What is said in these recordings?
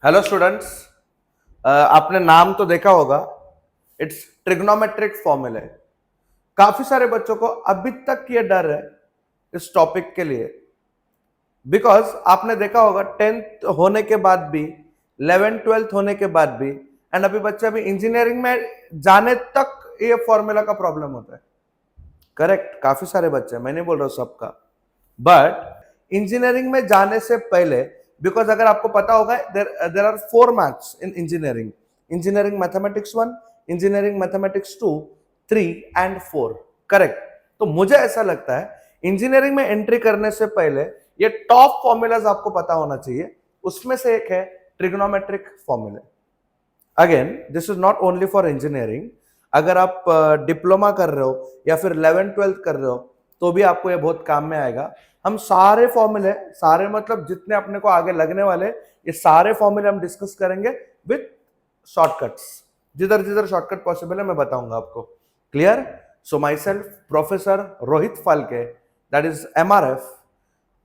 Hello students. आपने नाम तो देखा होगा, इट्स ट्रिग्नोमेट्रिक फॉर्मूले। काफी सारे बच्चों को अभी तक ये डर है इस टॉपिक के लिए, बिकॉज आपने देखा होगा 10th होने के बाद भी, 11th 12th होने के बाद भी, एंड अभी बच्चे अभी इंजीनियरिंग में जाने तक ये फॉर्मूला का प्रॉब्लम होता है। करेक्ट, काफी सारे बच्चे, मैं नहीं बोल रहा हूं सबका, बट इंजीनियरिंग में जाने से पहले, बिकॉज अगर आपको पता होगा there are 4 maths in engineering, engineering mathematics 1, engineering mathematics 2, 3 and 4। Correct. तो मुझे ऐसा लगता है इंजीनियरिंग में एंट्री करने से पहले ये टॉप फॉर्मूलाज आपको पता होना चाहिए। उसमें से एक है ट्रिग्नोमेट्रिक फॉर्मूले। Again this is not only for engineering, अगर आप डिप्लोमा कर रहे हो या फिर 11th 12th कर रहे हो तो भी आपको ये बहुत काम में आएगा। हम सारे फॉर्मूले, सारे मतलब जितने अपने को आगे लगने वाले, ये सारे फॉर्मूले हम डिस्कस करेंगे विथ शॉर्टकट्स। जिधर जिधर शॉर्टकट पॉसिबल है मैं बताऊंगा आपको। Clear? So my self professor Rohit Phalke, that is MRF,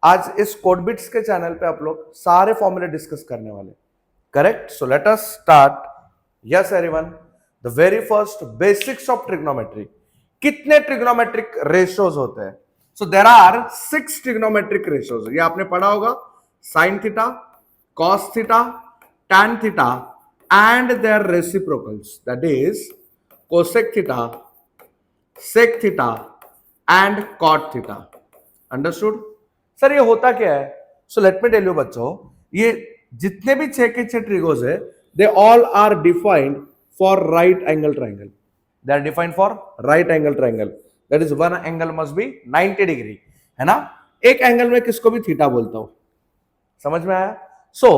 आज इस कोडबिट्स के चैनल पे आप लोग सारे फॉर्मूले डिस्कस करने वाले। Correct? So let us start. Yes everyone, the very first basics of trigonometry. कितने ट्रिग्नोमेट्रिक रेशियोज होते हैं? So there are 6 trigonometric ratios. ये आपने पढ़ा होगा, sine theta, cos theta, tan theta and their reciprocals, that is cosec theta, sec theta and cot theta. Understood? Sir ये होता क्या है? So let me tell you बच्चों, ये जितने भी 6 के 6 ट्रिगोज है, दे all are defined for right angle triangle. They are defined for right angle triangle, that is one angle must be 90 degree, है ना? एक एंगल में किसको भी थीटा बोलता हूं, समझ में आया? So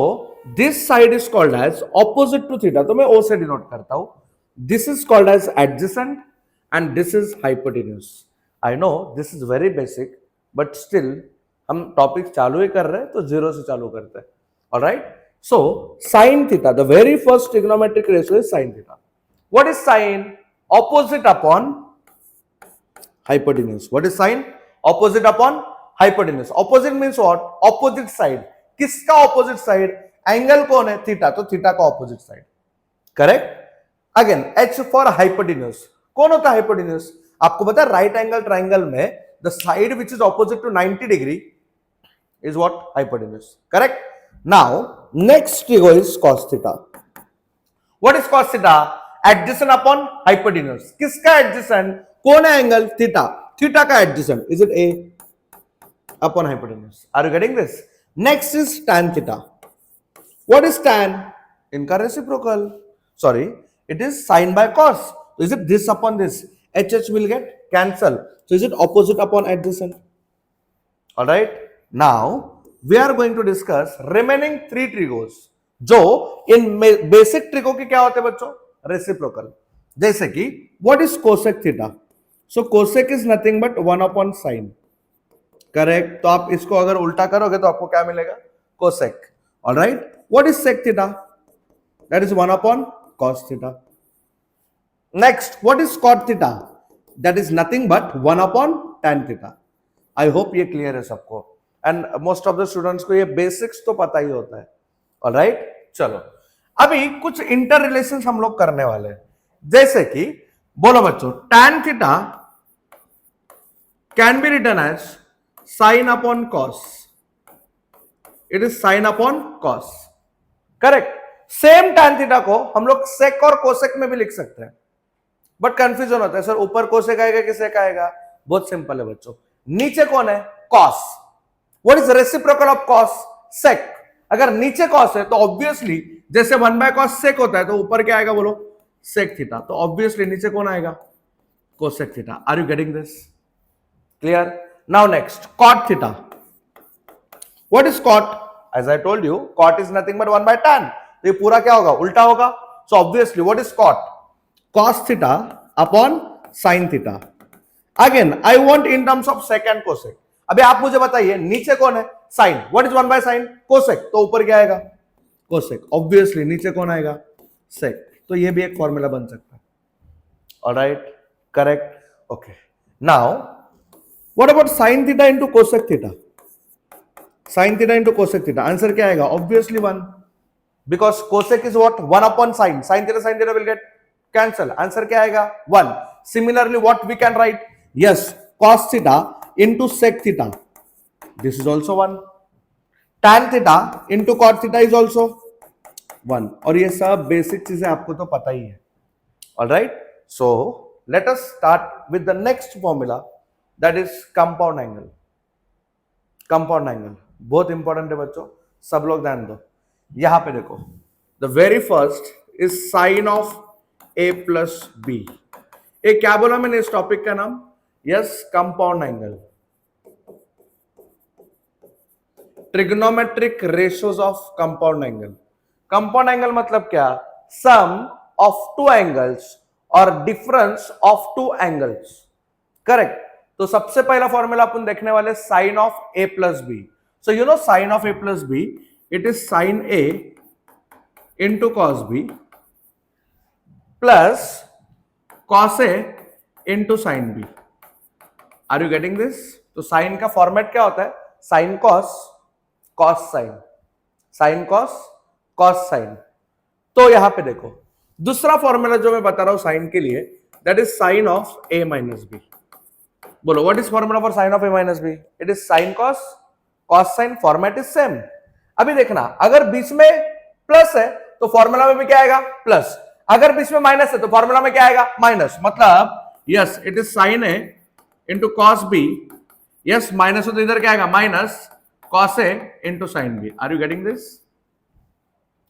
this side is called as opposite to theta, तो मैं ओ से डिनोट करता हूं। This is called as adjacent and this is hypotenuse. I know this is very basic, but still हम टॉपिक चालू ही कर रहे हैं तो जीरो से चालू करते हैं। Alright? So sine theta, the very first trigonometric ratio is sine theta. What is sign? Opposite upon hypotenuse. What is sine? Opposite upon hypotenuse. Opposite means what? Opposite side. किसका opposite side? एंगल कौन है? Theta, तो theta का opposite side. Correct? Again H for hypotenuse. कौन होता है hypotenuse? आपको पता है राइट एंगल ट्राइंगल में the side which is opposite to 90 degree is what? Hypotenuse. Correct? Now next trigo is cos theta. What is cos theta? Adjacent upon hypotenuse. किसका adjacent? कौन है एंगल? थीटा, थीटा का adjacent, is it a upon hypotenuse? Are you getting this? Next is tan theta. What is tan? इनका reciprocal, sorry it is sine by cos, तो is it this upon this? H will get cancel, so is it opposite upon adjacent? All right, now we are going to discuss remaining 3 trigos जो इन basic trigo के क्या होते हैं बच्चों? Reciprocal. जैसे कि what is cosec theta? So cosec is nothing but 1 upon sign. Correct? तो आप इसको अगर उल्टा करोगे तो आपको क्या मिलेगा? Cosec. Alright, what is sec theta? That is 1 upon cos theta. Next, what is cot theta? That is nothing but 1 upon tan theta. I hope ये क्लियर है सबको, and most of the students को ये basics तो पता ही होता है। Alright, चलो अभी कुछ इंटर रिलेशन हम लोग करने वाले हैं। जैसे कि बोलो बच्चों, tan theta can be written as sine upon cos. It is sine upon cos. Correct? Same tan theta को हम लोग सेक और कोसेक में भी लिख सकते हैं, बट कंफ्यूजन होता है, सर ऊपर कोसेक आएगा कि सेक आएगा? बहुत सिंपल है बच्चों, नीचे कौन है? Cos. What is reciprocal of cos? Sec. अगर नीचे कॉस है तो ऑब्वियसली जैसे 1 बाय कॉस सेक होता है, तो ऊपर क्या आएगा बोलो? Sec theta. तो ऑब्वियसली नीचे कौन आएगा? Cosec theta. Are you getting this? Clear? Now next, cot theta. What is cot? As I told you, cot is nothing but 1 by tan। तो ये पूरा क्या होगा? उल्टा होगा। So obviously what is cot? Cos theta upon sine theta. Again I want in terms of sec and cosec. अभी आप मुझे बताइए, नीचे कौन है? Sine. What is 1 by sine? Cosec. तो ऊपर क्या आएगा? कोसेक। ऑब्वियसली नीचे कौन आएगा? सेक। तो ये भी एक फॉर्मूला बन सकता है। Alright, correct? Okay, now what about sine theta into cosec theta? Sine theta into cosec theta, answer क्या आएगा? Obviously 1। Because cosec is what 1 upon sine, sine theta will get cancel, answer क्या आएगा 1. Similarly what we can write, yes cos theta into sec theta, this is also 1. tan theta into cot theta is also 1. और ये सब basic चीजें आपको तो पता ही है. Alright, so let us start with the next formula, that is compound angle. Compound angle बहुत इंपॉर्टेंट है बच्चों, सब लोग ध्यान दो. यहां पे देखो, the very first is sine of a plus b. ये क्या बोला मैंने इस टॉपिक का नाम, yes compound angle. Trigonometric ratios of compound angle. Compound angle मतलब क्या, सम ऑफ टू एंगल्स और difference of two angles. Correct. तो सबसे पहला फॉर्मूला अपन देखने वाले sine of A plus B. So you know sine of A plus B, it is sine A into cos B plus cos A into sine B. Are you getting this? तो sine का format क्या होता है, sine cos cos sine, sine cos cos sine. तो यहां पे देखो दूसरा फॉर्मूला जो मैं बता रहा हूं साइन के लिए, that is sine of a minus b. बोलो what is formula for sine of a minus b? It is sine cos cos sine, format is same. अभी देखना, अगर बीच में प्लस है तो फॉर्मूला में भी क्या आएगा प्लस, अगर बीच में माइनस है तो फॉर्मूला में क्या आएगा माइनस. मतलब yes it is sine A into cos B, yes minus हो तो इधर क्या आएगा minus cos A into sin B. Are you getting this?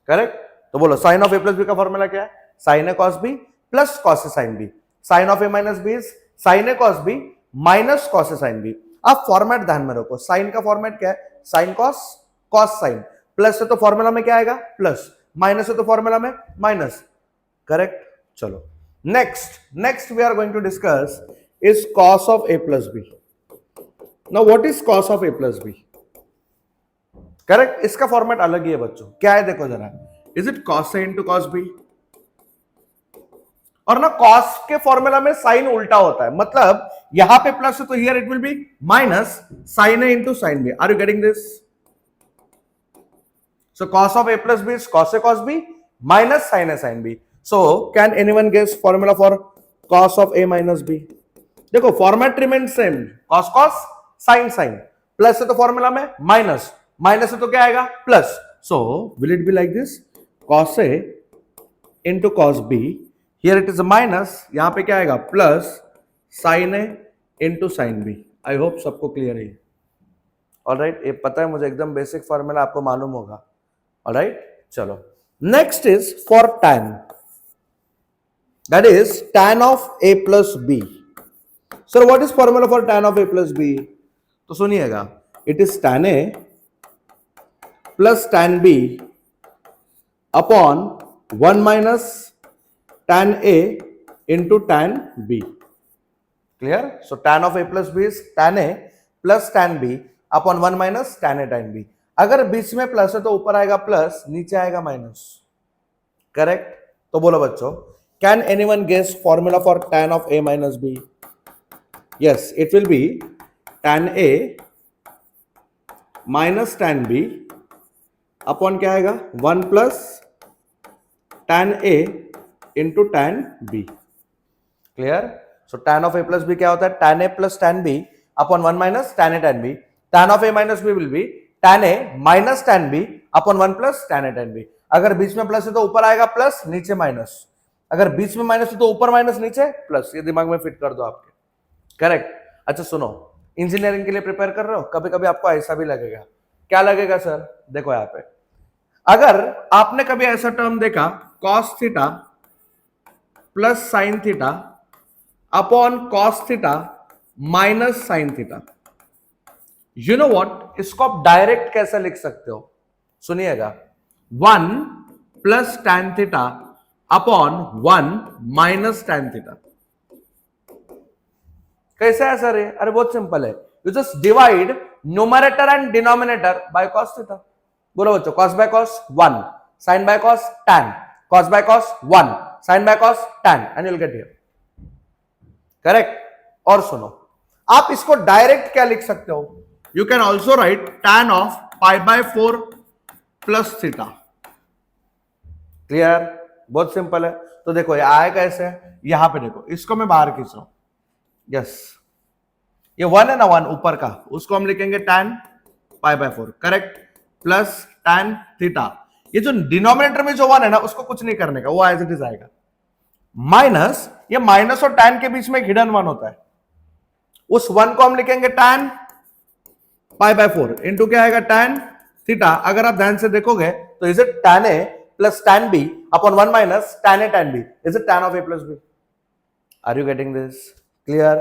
Correct? तो बोलो sine of A plus B का फॉर्मूला क्या है, sin A cos B plus cos A sin B. Sine of A minus B is sin A cos B minus cos A sin B. आप format ध्यान में रखो, sign का format क्या है, sin cos cos sin. Plus है तो formula में क्या आएगा प्लस, माइनस है तो फॉर्मूला में माइनस. करेक्ट. चलो next we are going to discuss is cos of A plus B. Now what is cos of A plus B? Correct. इसका फॉर्मेट अलग ही है बच्चों. क्या है देखो जरा, is it cos A into cos B. और ना cos के फॉर्मूला में साइन उल्टा होता है, मतलब यहां पे प्लस है तो here it will be minus sine A into sine B. Are you getting this? So cos of A plus B is cos A cos B minus sine A sine B. So can anyone guess formula for cos of A minus B? देखो format remain same, cos cos sine sine, plus है तो formula में minus, minus है तो क्या आएगा plus. So will it be like this, cos A into cos B, here it is minus, यहां पे क्या आएगा plus sin A into sine B. I hope सबको क्लियर है. ऑलराइट, ये पता है मुझे, एकदम बेसिक फॉर्मूला आपको मालूम होगा. ऑलराइट, चलो next is for tan, that is tan of A plus B. Sir what is formula for tan of A plus B? तो सुनिएगा, it is tan A plus tan B upon 1 minus tan A into tan B. Clear? So tan of A plus B is tan A plus tan B upon 1 minus tan A tan B. अगर बीच में plus है तो ऊपर आएगा plus, नीचे आएगा minus. Correct. तो बोलो बच्चों, can anyone guess formula for tan of A minus B? Yes it will be tan A minus tan B upon क्या आएगा 1 plus tan A into tan B. Clear? So tan of A plus B क्या होता है, tan A plus tan B upon 1 minus tan A tan B. tan of A minus B will be tan A minus tan B upon 1 plus tan A tan B. अगर बीच में plus है तो ऊपर आएगा plus, नीचे minus. अगर बीच में minus है तो ऊपर माइनस, नीचे प्लस. ये दिमाग में फिट कर दो आपके. करेक्ट. अच्छा सुनो, इंजीनियरिंग के लिए प्रिपेयर कर रहे हो, कभी कभी आपको ऐसा भी लगेगा. क्या लगेगा सर? देखो यहाँ पे, अगर आपने कभी ऐसा टर्म देखा cos theta plus sine theta upon cos theta minus sine theta, you know what, इसको आप डायरेक्ट कैसे लिख सकते हो? सुनिएगा, 1 plus tan theta upon 1 minus tan theta. कैसे है सर ये? अरे बहुत सिंपल है, you just divide numerator and denominator by cos theta. बोलो बच्चों, cos by cos 1, sin by cos tan, cos by cos 1, sin by cos tan, and you'll get here. Correct. और सुनो, आप इसको डायरेक्ट क्या लिख सकते हो? You can also right tan of pi by 4 plus theta. Clear, बहुत simple है। तो देखो ये आएगा ऐसे, यहां पे देखो इसको मैं बाहर खींच रहा हूं, यस ये 1 है ना, 1 ऊपर का, उसको हम लिखेंगे tan π/4, correct, plus tan theta. ये जो डिनोमिनेटर में जो 1 है ना, उसको कुछ नहीं करने का, वो एज इट इज आएगा, माइनस ये माइनस और tan के बीच में एक हिडन 1 होता है, उस 1 को हम लिखेंगे tan π/4 इंटू क्या आएगा tan थीटा। अगर आप ध्यान से देखोगे तो is it tan a plus tan b upon 1 minus tan a tan b, is it tan of a plus b। Are you getting this? Clear,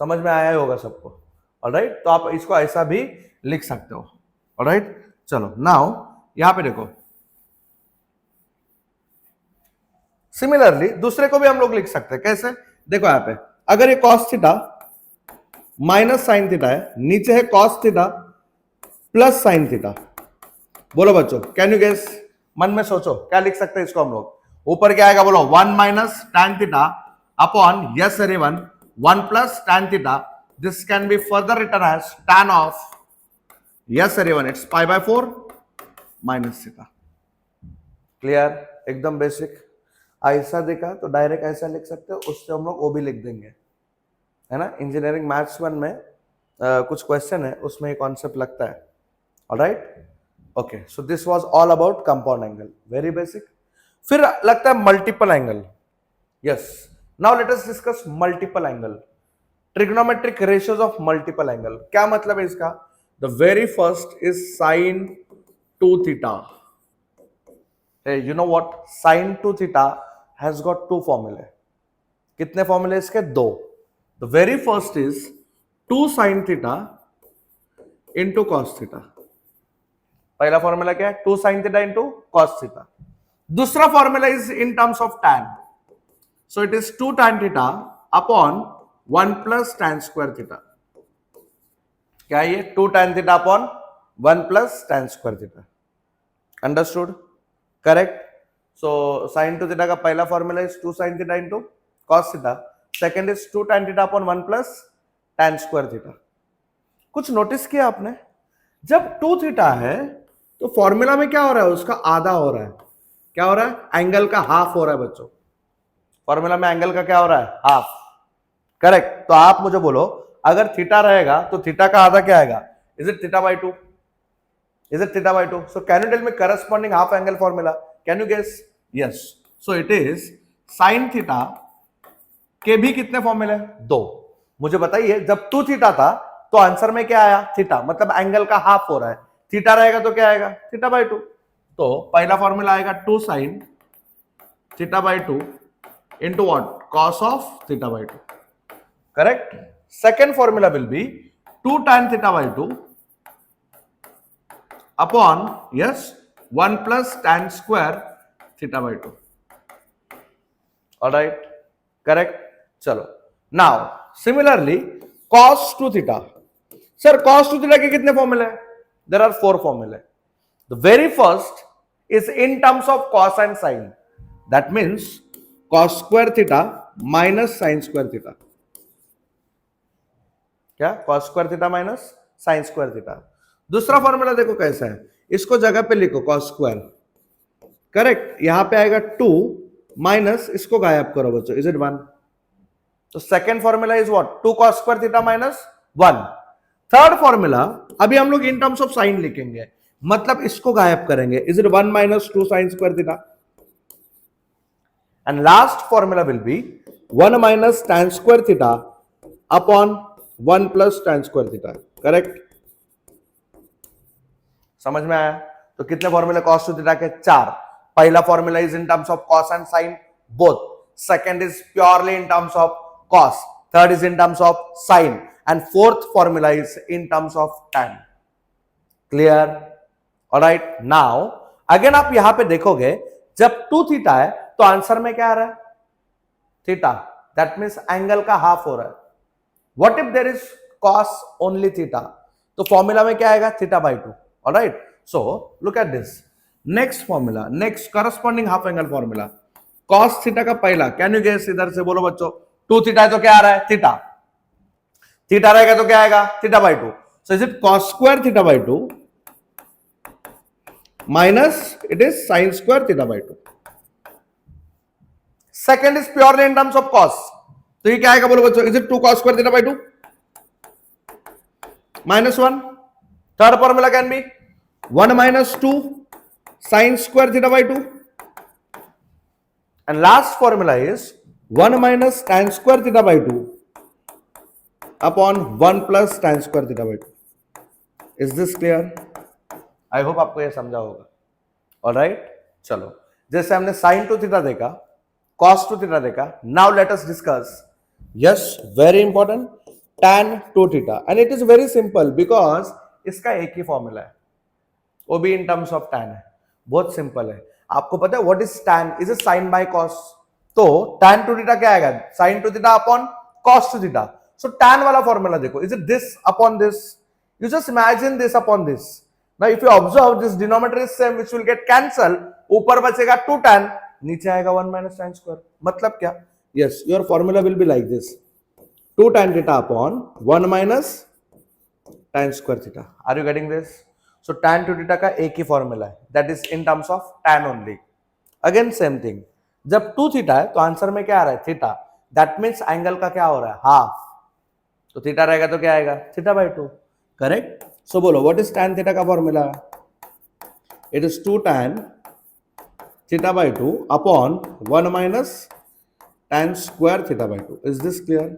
समझ में आया होगा सबको, ऑलराइट। तो आप इसको ऐसा भी लिख सकते हो, ऑलराइट। चलो नाउ यहां पे देखो, सिमिलरली दूसरे को भी हम लोग लिख सकते हैं, कैसे? देखो यहां पे अगर ये cos theta minus sine theta है, नीचे है cos theta plus sine theta, बोलो बच्चों, कैन यू गेस? मन में सोचो क्या लिख सकते हैं इसको हम लोग। ऊपर क्या आएगा बोलो, 1 minus tan theta upon, yes everyone, 1 plus tan theta, this can be further written as tan of, yes everyone, it's π/4 minus theta. Clear, एकदम बेसिक। ऐसा देखा तो डायरेक्ट ऐसा लिख सकते हो, उससे हम लोग वो भी लिख देंगे, है ना। इंजीनियरिंग मैथ्स 1 में कुछ क्वेश्चन है, उसमें ये कॉन्सेप्ट लगता है, alright. Okay, so this was all about compound angle, very basic. फिर लगता है multiple angle, yes. Now let us discuss multiple angle, trigonometric ratios of multiple angle. क्या मतलब है इसका? The very first is sine 2 theta. You know what, sine 2 theta has got 2 फॉर्मूले। कितने फॉर्मूले इसके? 2। The very first is 2 sine theta into cos theta. पहला formula क्या है? 2 sine theta into cos theta. दूसरा formula is in terms of tan, so it is 2 tan theta upon 1 plus tan square theta. क्या है ये? 2 tan theta upon 1 plus tan square theta. Understood, correct. So sine 2 theta का पहला formula is 2 sine theta into cos theta, second is 2 tan theta upon 1 plus tan square theta. कुछ notice किया आपने? जब 2 theta है तो फॉर्मूला में क्या हो रहा है? उसका आधा हो रहा है। क्या हो रहा है? एंगल का हाफ हो रहा है बच्चों। फॉर्मूला में एंगल का क्या हो रहा है? Half, correct. तो आप मुझे बोलो, अगर थीटा रहेगा तो थीटा का आधा क्या आएगा? Is it θ/2? Is it θ/2? So can you tell me corresponding half angle formula? Can you guess? Yes, so it is sine theta के भी कितने फॉर्मूले? 2। मुझे बताइए, जब 2 थीटा था तो आंसर में क्या आया? थीटा, मतलब एंगल का हाफ हो रहा है। थीटा रहेगा तो क्या आएगा? θ/2। तो पहला फॉर्मूला आएगा 2 sine θ/2 into what? Cos of θ/2, correct. Second formula will be 2 tan θ/2 upon, yes, 1 plus tan square θ/2, alright, correct. चलो now similarly cos 2 theta. Sir cos 2 theta के कितने फॉर्मूले हैं? देयर आर 4 फॉर्मूले। The very first is in terms of cos and sin, that means cos square theta minus sin square theta। क्या? cos square theta minus sin square theta। दूसरा formula देखो कैसा है, इसको जगह पे लिखो cos square, करेक्ट। यहां पे आएगा 2 माइनस, इसको गायब करो बच्चों, इज इट 1? तो second formula is what? 2 cos square theta minus 1। Third formula अभी हम लोग इन टर्म्स ऑफ साइन लिखेंगे, मतलब इसको गायब करेंगे, is it 1 minus 2 sign square theta. And last formula will B 1 minus tan square theta upon 1 plus tan square theta, correct. समझ में आया? तो कितने फॉर्मूले cos 2 थीटा के? 4। पहला formula is in terms of cos and sin both, second is purely in terms of cos, third is in terms of sin, and fourth formula is in terms of tan। Clear, alright. Now again आप यहां पे देखोगे, जब 2 theta है तो answer में क्या आ रहा है? थीटा, दैट मींस एंगल का हाफ हो रहा है। What if there is cos only theta? तो फॉर्मूला में क्या आएगा? θ/2, alright. So look at this, next formula, next corresponding half angle formula, cos theta का पहला, कैन यू गेस? इधर से बोलो बच्चों, 2 थीटा है तो क्या आ रहा है? थीटा। थीटा रहेगा तो क्या आएगा? θ/2। So is it cos square θ/2 minus, it is sine square θ/2, second is purely in terms of cos, तो ये क्या आएगा बोलो बच्चों, is it 2 cos square theta by 2 -1. Third formula can be 1 minus 2 sin square theta by 2, and last formula is 1 minus tan square theta by 2 upon 1 plus tan square theta by 2. Is this clear? I hope आपको ये समझा होगा. Alright, चलो, जैसे हमने sin to theta देखा, cos to theta देखा, now let us discuss, yes, very important, tan to theta, and it is very simple because इसका एक ही फॉर्मूला है, वो भी इन टर्म्स ऑफ tan है, बहुत सिंपल है. आपको पता है what is tan? Is it sin by cos? तो tan to theta क्या आएगा? sin to theta upon cos to theta. So tan वाला फॉर्मूला देखो, is it this upon this? You just imagine this upon this. Now if you observe, this denominator is same, which will get cancelled. ऊपर बचेगा 2 tan, नीचे आएगा 1 minus tan square. मतलब क्या? Yes, your formula will be like this: 2 tan theta upon 1 minus tan square theta. Are you getting this? So tan to theta का एक ही formula है, that is in terms of tan only. Again same thing. जब 2 theta है तो answer में क्या आ रहा है? थीटा. That means एंगल का क्या हो रहा है? हाफ. तो थीटा रहेगा तो क्या आएगा? Theta by 2. करेक्ट. सो बोलो व्हाट इज tan थीटा का formula? It is 2 tan theta by 2 upon 1 minus tan square theta by 2. Is this clear?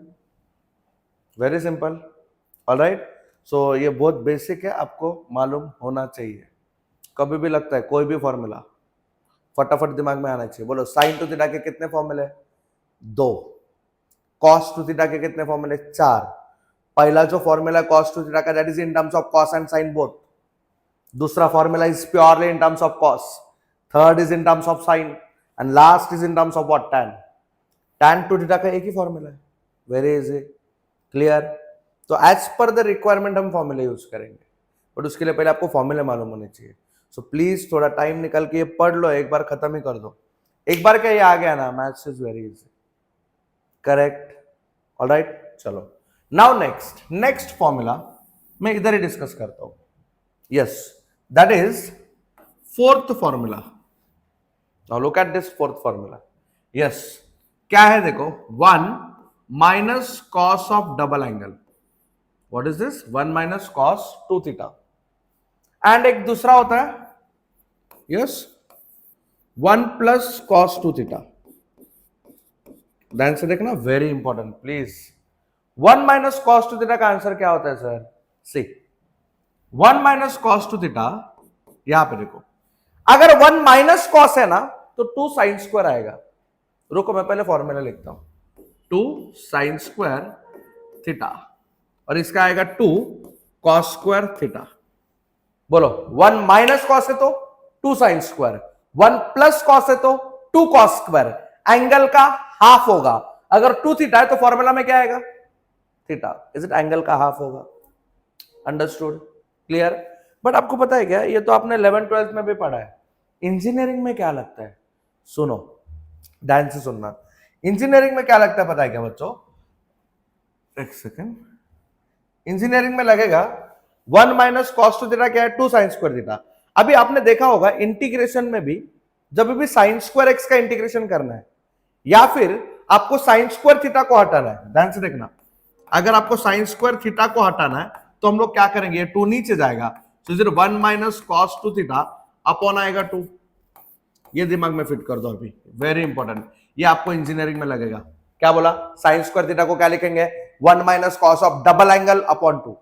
Very simple. Alright. So ये बहुत बेसिक है, आपको मालूम होना चाहिए. कभी भी लगता है कोई भी फॉर्मूला फटाफट दिमाग में आना चाहिए. बोलो साइन टू थीटा के कितने फॉर्मूले? 2. कॉस टू थीटा के कितने फॉर्मूले? 4. पहला जो फॉर्मूला कॉस टू थीटा का, that is in terms of cos and sine both. दूसरा formula is purely in terms of cos. Third is in terms of sine, and last is in terms of what? Tan. Tan two theta का एक ही formula है. Very easy. Clear? तो as per the requirement हम फॉर्मूले use करेंगे, but उसके लिए पहले आपको फॉर्मूले मालूम होने चाहिए. सो प्लीज थोड़ा टाइम निकल के ये पढ़ लो, एक बार खत्म ही कर दो. एक बार क्या ये आ गया ना, maths is very easy. Correct. Alright, चलो. नाउ नेक्स्ट फॉर्मूला मैं इधर ही डिस्कस करता हूं. Yes, that is fourth formula. Now look at this fourth formula. Yes, क्या है देखो, 1 minus cos of double angle. What is this? 1 minus cos 2 theta. And एक दूसरा होता है, यस, 1 प्लस कॉस 2 थीटा. ध्यान से देखना, very important please. 1 minus cos 2 theta का आंसर क्या होता है सर? सी, 1 माइनस कॉस 2 थीटा, यहां पे देखो, अगर 1 माइनस कॉस है ना तो 2 साइन स्क्वायर आएगा. रुको मैं पहले फॉर्मूला लिखता हूं. 2 साइन स्क्वायर थीटा, और इसका आएगा 2 कॉस स्क्वायर थीटा. बोलो, 1 माइनस कॉस है तो 2 साइन स्क्वायर, 1 प्लस कॉस है तो 2 कॉस स्क्वायर. एंगल का हाफ होगा. अगर 2 थीटा है तो फॉर्मूला में क्या आएगा? थीटा. Is it? एंगल का हाफ होगा. अंडरस्टूड? क्लियर? बट आपको पता है क्या, ये तो आपने 11th 12th में भी पढ़ा है. इंजीनियरिंग में क्या लगता है? सुनो, ध्यान से सुनना. इंजीनियरिंग में क्या लगता है पता है क्या बच्चों? एक सेकेंड. इंजीनियरिंग में लगेगा 1 माइनस कॉस 2 थीटा क्या है? 2 साइन स्क्वायर थीटा. अभी आपने देखा होगा इंटीग्रेशन में भी, जब भी साइन स्क्वायर एक्स का इंटीग्रेशन करना है या फिर आपको साइन स्क्वायर थीटा को हटाना है, ध्यान से देखना, अगर आपको साइन स्क्वायर थीटा को हटाना है तो हम लोग क्या करेंगे? ये 2 नीचे जाएगा, तो इधर 1 माइनस कॉस 2 थीटा अपॉन आएगा 2. ये दिमाग में फिट कर दो अभी, वेरी इंपॉर्टेंट. ये आपको इंजीनियरिंग में लगेगा. क्या बोला? साइन स्क्वायर थीटा को क्या लिखेंगे? 1 minus cos of double angle upon 2.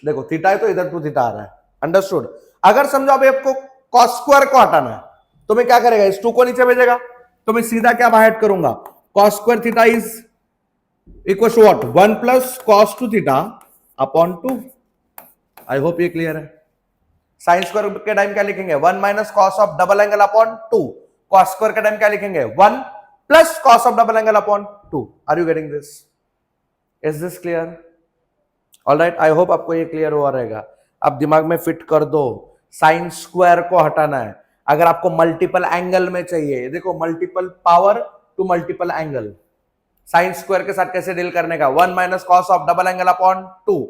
देखो थीटा है तो इधर 2 थीटा आ रहा है. अंडरस्टूड? अगर समझो अभी आपको कॉस स्क्वायर को हटाना है तो मैं क्या करेगा? इस 2 को नीचे भेजेगा, तो मैं सीधा क्या बाहर करूंगा? Cos square theta is equal to what? 1 plus cos 2 theta upon 2. I hope ये क्लियर है. साइन स्क्वायर के टाइम क्या लिखेंगे? 1 minus cos of double angle upon 2. Cos square के टाइम क्या लिखेंगे? 1 plus cos of double angle upon 2. Are you getting this? Is this clear? Alright, I hope आपको ये क्लियर हुआ रहेगा. अब दिमाग में फिट कर दो, साइन स्क्वायर को हटाना है. अगर आपको मल्टीपल एंगल में चाहिए, देखो multiple power to multiple angle, sine square के साथ कैसे डील करने का? 1 minus cos of double angle upon 2.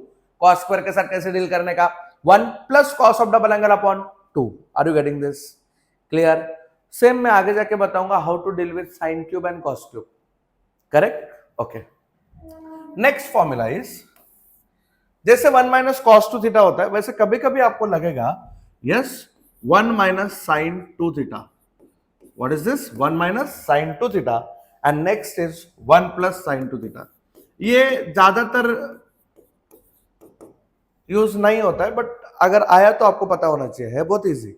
Cos square के साथ कैसे डील करने का? 1 plus cos of double angle upon 2. Are you getting this? Clear? Same मैं आगे जाके बताऊंगा how to deal with sine cube and cos cube, correct? Okay, next formula is, जैसे 1 माइनस कॉस टू थीटा होता है, वैसे कभी कभी आपको लगेगा yes 1 minus sine two theta. What is this? 1 minus sine two theta and next is 1 plus sign two theta. ये ज्यादातर यूज नहीं होता है, बट अगर आया तो आपको पता होना चाहिए, है बहुत इजी.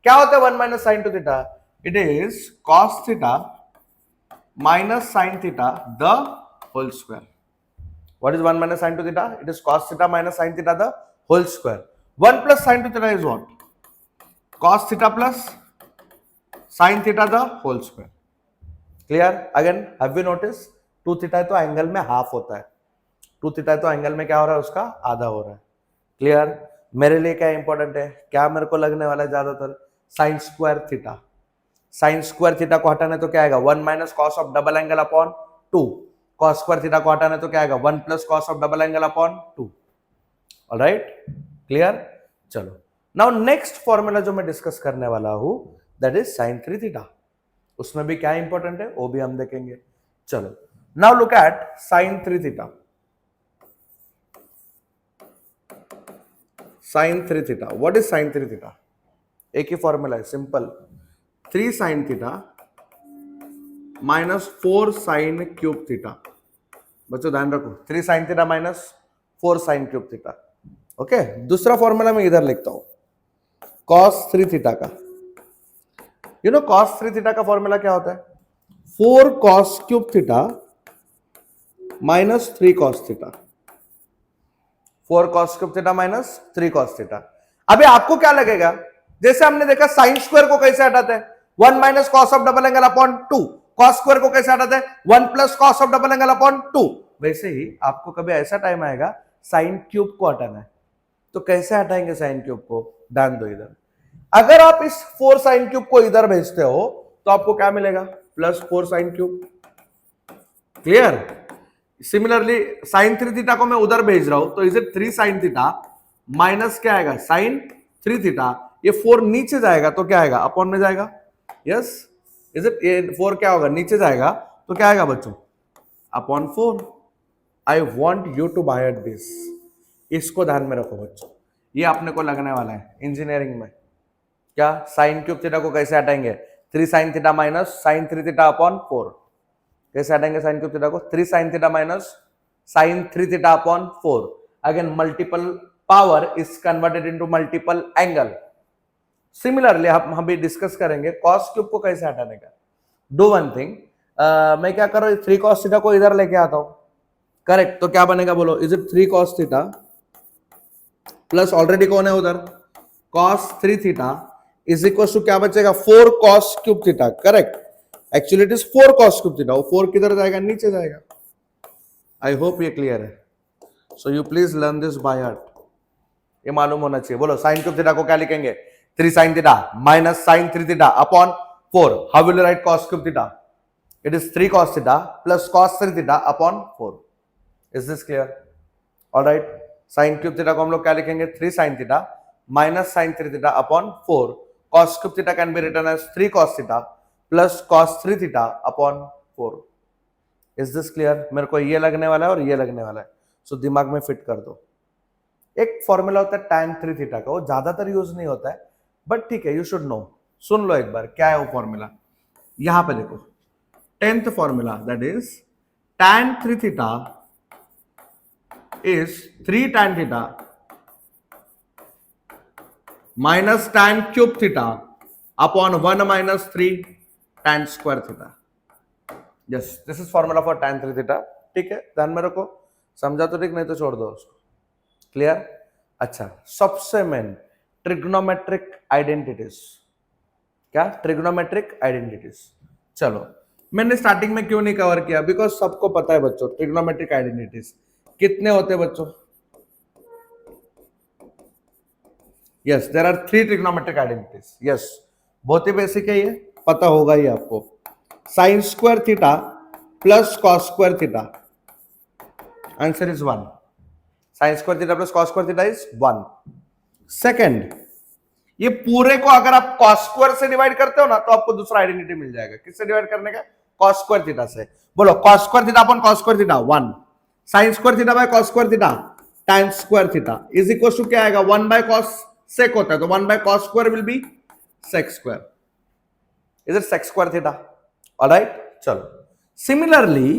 क्या होता है 1 minus sine two theta? It is cos theta minus sine theta the whole square. What is 1 minus sin to theta? It is cos theta minus sin theta the whole square. 1 plus sin to theta is what? Cos theta plus sin theta the whole square. Clear? Again, have you noticed? 2 theta है तो angle में half होता है, 2 theta है तो angle में क्या हो रहा है, उसका आधा हो रहा है. क्लियर? मेरे लिए क्या इंपॉर्टेंट है, क्या मेरे को लगने वाला है ज्यादातर, sign square theta. Sign square theta को हटाना तो क्या आएगा, 1 minus cos of double angle upon 2. Cos square theta को हटाना तो क्या आएगा, 1 plus cos of double angle upon 2. Alright, clear? चलो, नाउ नेक्स्ट फॉर्मूला जो मैं डिस्कस करने वाला हूं दैट इज साइन 3 थीटा. उसमें भी क्या इंपॉर्टेंट है वो भी हम देखेंगे. चलो, now look at sine 3 theta. Sine 3 theta, what is sine 3 theta? एक ही फॉर्मूला है, simple. 3 sine theta minus 4 sine cube theta. बच्चों ध्यान रखो, 3 sine theta minus 4 sine cube theta. Okay, दूसरा फॉर्मूला मैं इधर लिखता हूं, कॉस 3 थीटा का. यू नो कॉस 3 थीटा का फॉर्मूला क्या होता है, 4 cos cube theta minus 3 cos theta. 4 cos cube theta minus 3 cos theta. अभी आपको क्या लगेगा, जैसे हमने देखा साइन स्क्वायर को कैसे हटाते हैं, 1 minus cos of double angle upon 2. Cos square को कैसे हटाते हैं, 1 plus cos of double angle upon 2. वैसे ही आपको कभी ऐसा टाइम आएगा साइन क्यूब को हटाना है, तो कैसे हटाएंगे साइन क्यूब को, डाल दो इधर. अगर आप इस 4 साइन क्यूब को इधर भेजते हो तो आपको क्या मिलेगा, plus 4 sine cube. Clear? Similarly sign 3 theta को मैं उधर भेज रहा हूं, तो is it 3 sine theta minus क्या आएगा, साइन 3 थीटा. ये 4 नीचे जाएगा तो क्या आएगा, अपॉन में जाएगा. Yes, is it? ये 4 क्या होगा, नीचे जाएगा तो क्या आएगा बच्चों, upon 4. I want you to buy this. इसको ध्यान में रखो बच्चों, ये अपने को लगने वाला है इंजीनियरिंग में. क्या साइन क्यूब थीटा को कैसे हटाएंगे, 3 sine theta minus sine 3 theta upon 4. कैसे हटाएंगे साइन क्यूब थीटा को, 3 sine theta minus sine 3 theta upon 4. Again multiple power is converted into multiple angle. Similarly हम भी डिस्कस करेंगे कॉस क्यूब को कैसे हटाने का. डू वन थिंग, मैं क्या कर रहा हूं, 3 कॉस थीटा को इधर लेके आता हूं, करेक्ट? तो क्या बनेगा बोलो, is it 3 cos theta plus already कौन है उधर, cos 3 theta is equal to क्या बचेगा, 4 cos cube theta. Correct? Actually it is 4 cos cube theta. वो 4 किधर जाएगा, नीचे जाएगा. आई होप ये क्लियर है. So you please learn this by heart, ये मालूम होना चाहिए. बोलो साइन क्यूब थीटा को क्या लिखेंगे, 3 sin theta minus sin 3 theta upon 4. How will you write cos cube theta? It is 3 cos theta plus cos 3 theta upon 4. Is this clear? All right. Sin cube theta को हम लोग क्या लिखेंगे, 3 sin theta minus sin 3 theta upon 4. Cos cube theta can be written as 3 cos theta plus cos 3 theta upon 4. Is this clear? मेरे को ये लगने वाला है और ये लगने वाला है, सो दिमाग में फिट कर दो. एक फॉर्मूला होता है tan 3 थीटा का, वो ज्यादातर यूज नहीं होता है, बट ठीक है, यू शुड नो. सुन लो एक बार, क्या है वो फॉर्मूला. यहां पे देखो, 10th formula that is tan 3 theta is 3 tan theta minus tan cube theta upon 1 minus 3 tan square theta. Yes, this is formula for tan 3 theta. ठीक है, ध्यान में रखो. समझा तो ठीक, नहीं तो छोड़ दो उसको. क्लियर? अच्छा, सबसे मेन ट्रिग्नोमेट्रिक आइडेंटिटीज. क्या? Trigonometric identities. चलो, मैंने स्टार्टिंग में क्यों नहीं कवर किया, बिकॉज सबको पता है बच्चों ट्रिग्नोमेट्रिक आइडेंटिटीज कितने होते हैं बच्चों. Yes, there are 3 trigonometric identities. Yes, बहुत ही बेसिक है, ये पता होगा ही आपको. Sine square theta plus cos square theta, answer is 1. Sine square theta plus cos square theta is 1. Second, ये पूरे को अगर आप कॉस स्क्वायर से डिवाइड करते हो ना तो आपको दूसरा आइडेंटिटी मिल जाएगा। किससे डिवाइड करने का? कॉस स्क्वायर थीटा से। बोलो cos square theta upon cos square theta 1, sine square theta by cos square theta tan square theta is equal to क्या आएगा? 1 बाय कॉस सेक होता है तो 1 by cos square will be sec square. Is it sec square theta? Alright, चलो similarly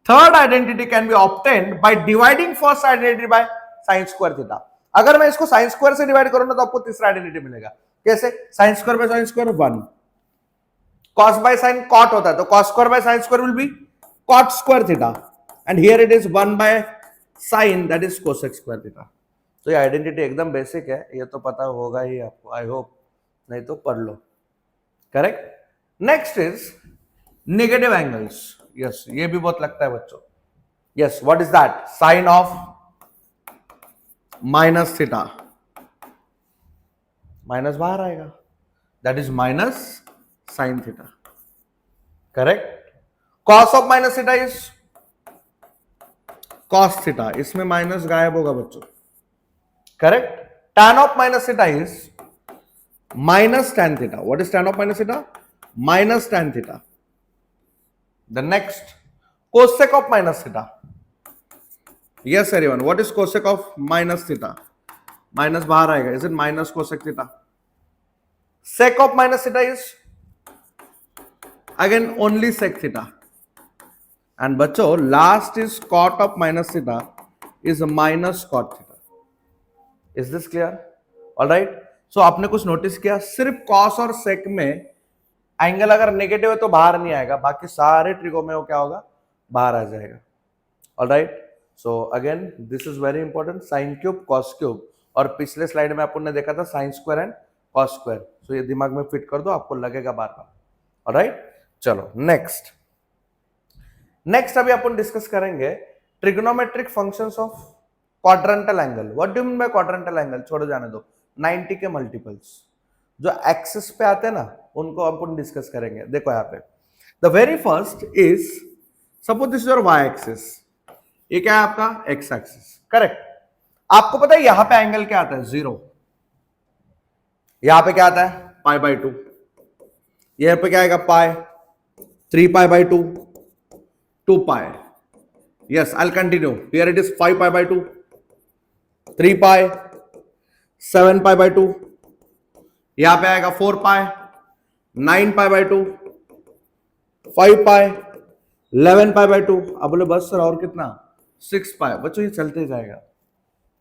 third identity can be obtained by dividing first identity by sine square theta. अगर मैं इसको sine square से divide करूं ना तो आपको तीसरा आइडेंटिटी मिलेगा। कैसे? Sine square by sine square 1, cos by sine cot होता है तो cos square by sine square will be cot square theta and here it is 1 by sine that is cosec square theta. तो ये identity एकदम basic है, ये तो पता होगा ही आपको, आई होप, नहीं तो पढ़ लो। Correct. Next is negative angles. Yes, ये भी बहुत लगता है बच्चों। Yes, what is that? Sine of minus theta, minus बाहर आएगा, that is minus sine theta. Correct. Cos of minus theta is cos theta, इसमें माइनस गायब होगा बच्चों। Correct. tan of minus theta is minus tan theta. What is tan of minus theta? Minus tan theta. The next cosec of minus theta. Yes everyone, what is cosec of minus theta? Minus बाहर आएगा, is it minus cosec theta? Sec of minus theta is again only sec theta. And बच्चों last is cot of minus theta is minus cot theta. Is this clear? All right. So आपने कुछ notice किया? सिर्फ cos और sec में angle अगर negative है तो बाहर नहीं आएगा, बाकी सारे ट्रिगो में वो क्या होगा? बाहर आ जाएगा। All right. So again this is very important, sine cube cos cube, और पिछले स्लाइड में अपन ने देखा था sine square and cos square. So ये दिमाग में फिट कर दो, आपको लगेगा बार बार। ऑलराइट, चलो नेक्स्ट अभी अपन डिस्कस करेंगे trigonometric functions of quadrantal angle. What do mean by quadrantal angle? छोड़ो जाने दो, 90 के मल्टीपल्स जो एक्सिस पे आते हैं ना उनको अपन डिस्कस करेंगे। देखो यहाँ पे the very first is, suppose this is your y axis, ये क्या है आपका? X axis. करेक्ट। आपको पता है यहां पे एंगल क्या आता है? 0। यहां पे क्या आता है? Pi by 2। यहां पे क्या आएगा? पाई, 3 pi by 2, 2 pi. Yes, I will continue. Here it is 5 pi by 2, 3 pi, 7 pi by 2, यहां पे आएगा 4 पाई, 9 pi by 2, 5 pi, 11 pi by 2। अब बोले बस सर और कितना? 6 पाई। बच्चों ये चलते जाएगा,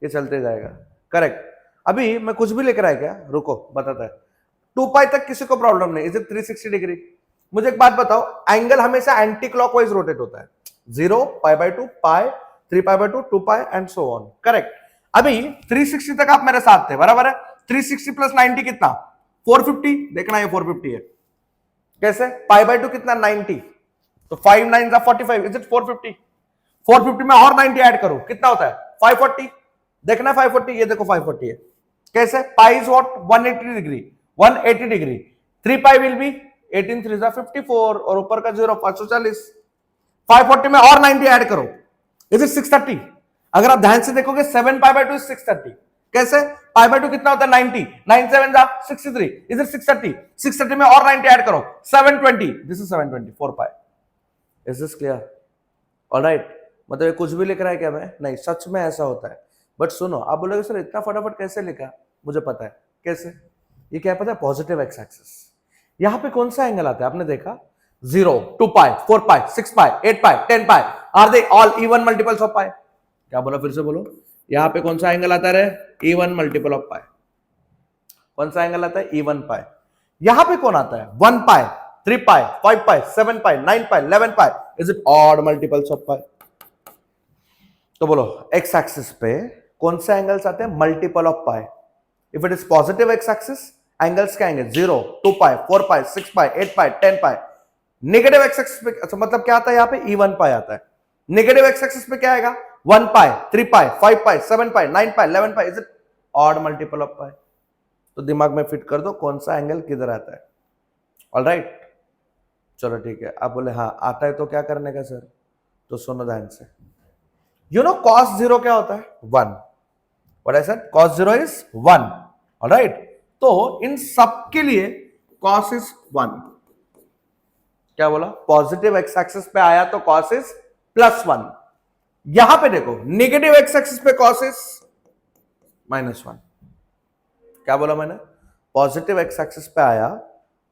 ये चलते जाएगा। करेक्ट। अभी मैं कुछ भी लेकर आया क्या? रुको बताता है। 2 पाई तक किसी को प्रॉब्लम नहीं, इज इट 360 डिग्री? मुझे एक बात बताओ, एंगल हमेशा एंटी क्लॉकवाइज रोटेट होता है। 0, pi by 2, pi, 3 pi by 2, 2 pi and so on. Correct. अभी 360 तक आप मेरे साथ थे, बराबर है? 360 प्लस 90 कितना? 450। देखना ये 450 है। कैसे? पाई बाई 2 कितना? 90। तो 5 9 45, इज इट 450? 450 में और 90 ऐड करो, कितना होता है? 540। देखना 540, ये देखो 540 है। कैसे? Pi is what? 180 degree, 180 degree. 3 pi will be 18 3 54 और ऊपर का 0 540। 540 में और 90 ऐड करो, इज इट 630? अगर आप ध्यान से देखोगे 7 पाई बाई 2 इज 630। कैसे? पाई बाई 2 कितना होता है? 90, 9 7 63, इज इट 630? 630 में और 90 ऐड करो, 720, this is 720, 4 pi. Is this clear? Alright. मतलब ये कुछ भी लिख रहा है क्या मैं? नहीं, सच में ऐसा होता है। बट सुनो, आप बोलोगे सर इतना फटाफट कैसे लिखा? मुझे पता है कैसे। ये क्या पता है? Positive x axis. यहां पे कौन सा एंगल आता है? आपने देखा 0, 2 pi, 4 pi, 6 pi, 8 pi, 10 pi, are they all even multiples of pi? क्या बोला? फिर से बोलो। यहां पे कौन सा एंगल आता है? Even multiple of pi. कौन सा एंगल आता है? Even pi. यहां पे कौन आता है? 1 pi, 3 pi, 5 pi, 7 pi, 9 pi, 11 pi, is it odd multiples of pi? तो बोलो एक्स एक्सिस पे कौन से एंगल्स आते हैं? Multiple of pi. If it is positive x axis, angles क्या आएंगे? 0, 2 पाई, 4 पाई, 6 पाई, 8 पाई, 10 पाई। नेगेटिव एक्स एक्सिस पे अच्छा मतलब क्या आता है? यहाँ पे इवन पाई आता है। नेगेटिव एक्स एक्सिस पे क्या आएगा? 1 pi, 3 pi, 5 pi, 7 pi, 9 pi, 11 pi, is it odd multiple of pi? तो दिमाग में फिट कर दो कौन सा एंगल किधर आता है। ऑलराइट, चलो ठीक है। आप बोले हाँ आता है तो क्या करने का सर? तो सुनो ध्यान से। यू नो cos 0 क्या होता है? 1। What I said? cos 0 is 1। Alright. तो इन सब के लिए cos इज 1। क्या बोला? पॉजिटिव एक्स एक्सिस पे आया तो cos इज +1। यहां पे देखो नेगेटिव एक्स एक्सिस पे cos इज -1। क्या बोला मैंने? पॉजिटिव एक्स एक्सिस पे आया,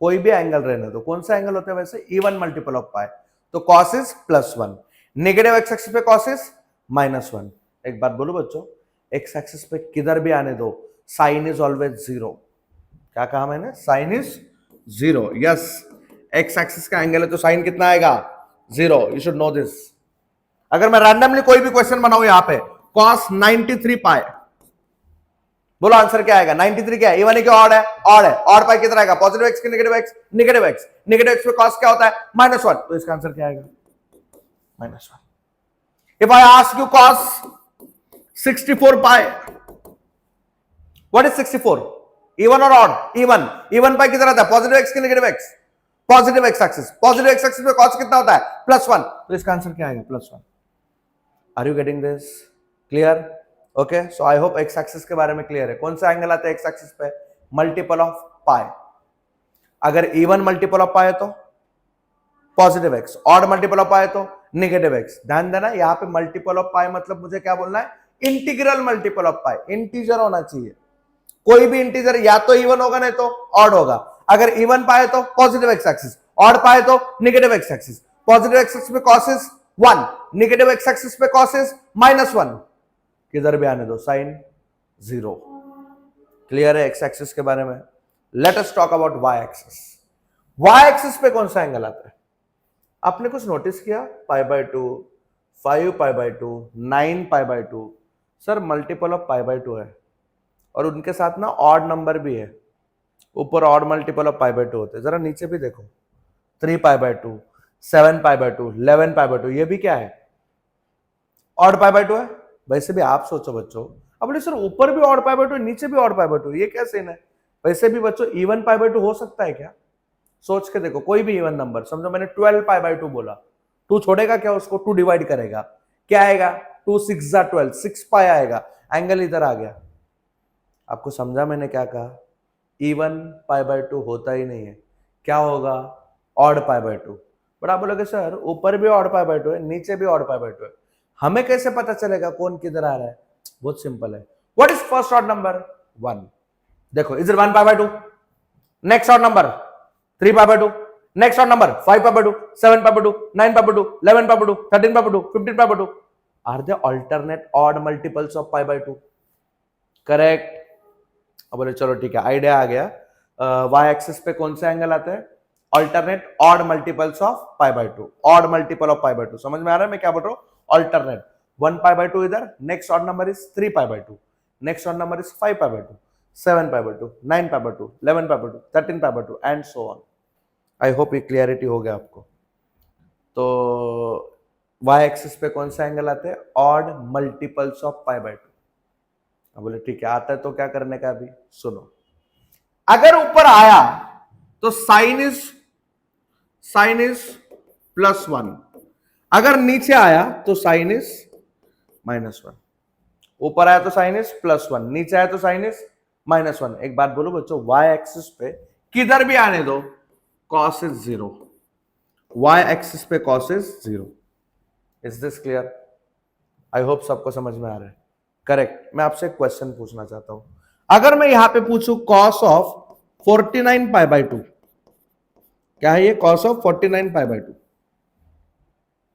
कोई भी एंगल रहने दो, कौन सा एंगल होता है वैसे? इवन मल्टीपल ऑफ पाई, तो cos is +1। Negative x axis पे cos इज -1। एक बात बोलो बच्चों, एक्स एक्सिस पे किधर भी आने दो, साइन इज ऑलवेज 0। क्या कहा मैंने? Sine is 0। Yes, x axis का एंगल है तो साइन कितना आएगा? 0। You should know this. अगर मैं रैंडमली कोई भी क्वेश्चन बनाऊं यहां पे, cos 93 पाई, बोलो आंसर क्या आएगा? 93 क्या है? इवन है कि ऑड है? ऑड है। ऑड पाई कितना आएगा? पॉजिटिव एक्स की negative x? Negative x. Negative x पे cos क्या होता है? -1। तो इसका आंसर क्या आएगा? -1। If I ask you cos 64 pi, what is 64? Even और ऑड? इवन। इवन पाई कितना आता है? पॉजिटिव एक्स की negative x? Positive x axis. Positive x axis पे cos कितना होता है? +1। तो इसका आंसर क्या आएगा? +1। Are you getting this? Clear? Okay, so I hope x axis के बारे में क्लियर है। कौन सा एंगल आता है एक्स एक्सिस पे? Multiple of pi. अगर इवन मल्टीपल ऑफ पाई है तो positive x, odd multiple of pi तो नेगेटिव एक्स। ध्यान देना, यहां पे मल्टीपल ऑफ पाई मतलब मुझे क्या बोलना है? Integral multiple of pi. Integer होना चाहिए, कोई भी इंटीजर, या तो इवन होगा नहीं तो ऑड होगा। अगर इवन पाए तो positive x axis, odd pi तो negative x axis. Positive x axis पे cos is 1, negative x axis पे cos इज -1। किधर भी आने दो, साइन 0। क्लियर है एक्स एक्सिस के बारे में? Let us talk about y axis. Y axis पे कौन सा एंगल आता है? आपने कुछ नोटिस किया? π/2, 5π/2, 9π/2। सर मल्टीपल ऑफ π/2 है, और उनके साथ ना ऑड नंबर भी है। ऊपर ऑड मल्टीपल ऑफ π/2 होते हैं, जरा नीचे भी देखो, 3π/2, 7π/2, 11π/2, ये भी क्या है? ऑड π/2 है। वैसे भी आप सोचो बच्चों, अब बोले सर ऊपर भी ऑड π/2 नीचे भी ऑड π/2, ये क्या सीन है? वैसे भी बच्चों इवन π/2 हो सकता है क्या? सोच के देखो, कोई भी इवन नंबर, समझो मैंने 12π/2 बोला, 2 छोड़ेगा क्या उसको? 2 डिवाइड करेगा, क्या आएगा? 2 6 जा 12, 6π आएगा। एंगल इधर आ गया। आपको समझा मैंने क्या कहा? इवन π/2 होता ही नहीं है, क्या होगा? ऑड π/2। बट आप बोलोगे सर ऊपर भी ऑड π/2 है, नीचे भी ऑड π/2 है, हमें कैसे पता चलेगा कौन किधर आ रहा है? बहुत सिंपल है। What is first odd number? 1। देखो, is it 1π/2? Next odd number 3π/2, next odd number 5π/2, 7π/2, 9π/2, 11π/2, 13π/2, 15π/2। Are they alternate odd multiples of π/2? Correct. अब बोले चलो ठीक है, आइडिया आ गया। वाई एक्सिस पे कौन सा एंगल आता है? Alternate odd multiples of π/2। Odd multiple of π/2 समझ में आ रहा है मैं क्या बोल रहा हूं? अल्टरनेट 1π/2 इधर, next odd number is 3π/2, next odd number is 5π/2, 7π/2, 9π/2, 11π/2, 13π/2 and so on. I hope ये क्लियरिटी हो गया आपको। तो वाई एक्सिस पे कौन सा एंगल आता है? Odd multiples of π/2। अब बोले ठीक है, आता है तो क्या करने का? अभी सुनो, अगर ऊपर आया तो साइन इज +1, अगर नीचे आया तो साइन इज -1। ऊपर आया तो साइन इज +1, नीचे आया तो साइन इज -1। एक बात बोलो बच्चों, वाई एक्सिस पे किधर भी आने दो, cos इज 0। वाई एक्सिस पे cos is 0। Is this clear? I hope सबको समझ में आ रहा है। करेक्ट। मैं आपसे एक क्वेश्चन पूछना चाहता हूं, अगर मैं यहां पे पूछूं cos ऑफ 49π/2, क्या है ये? cos of 49π/2।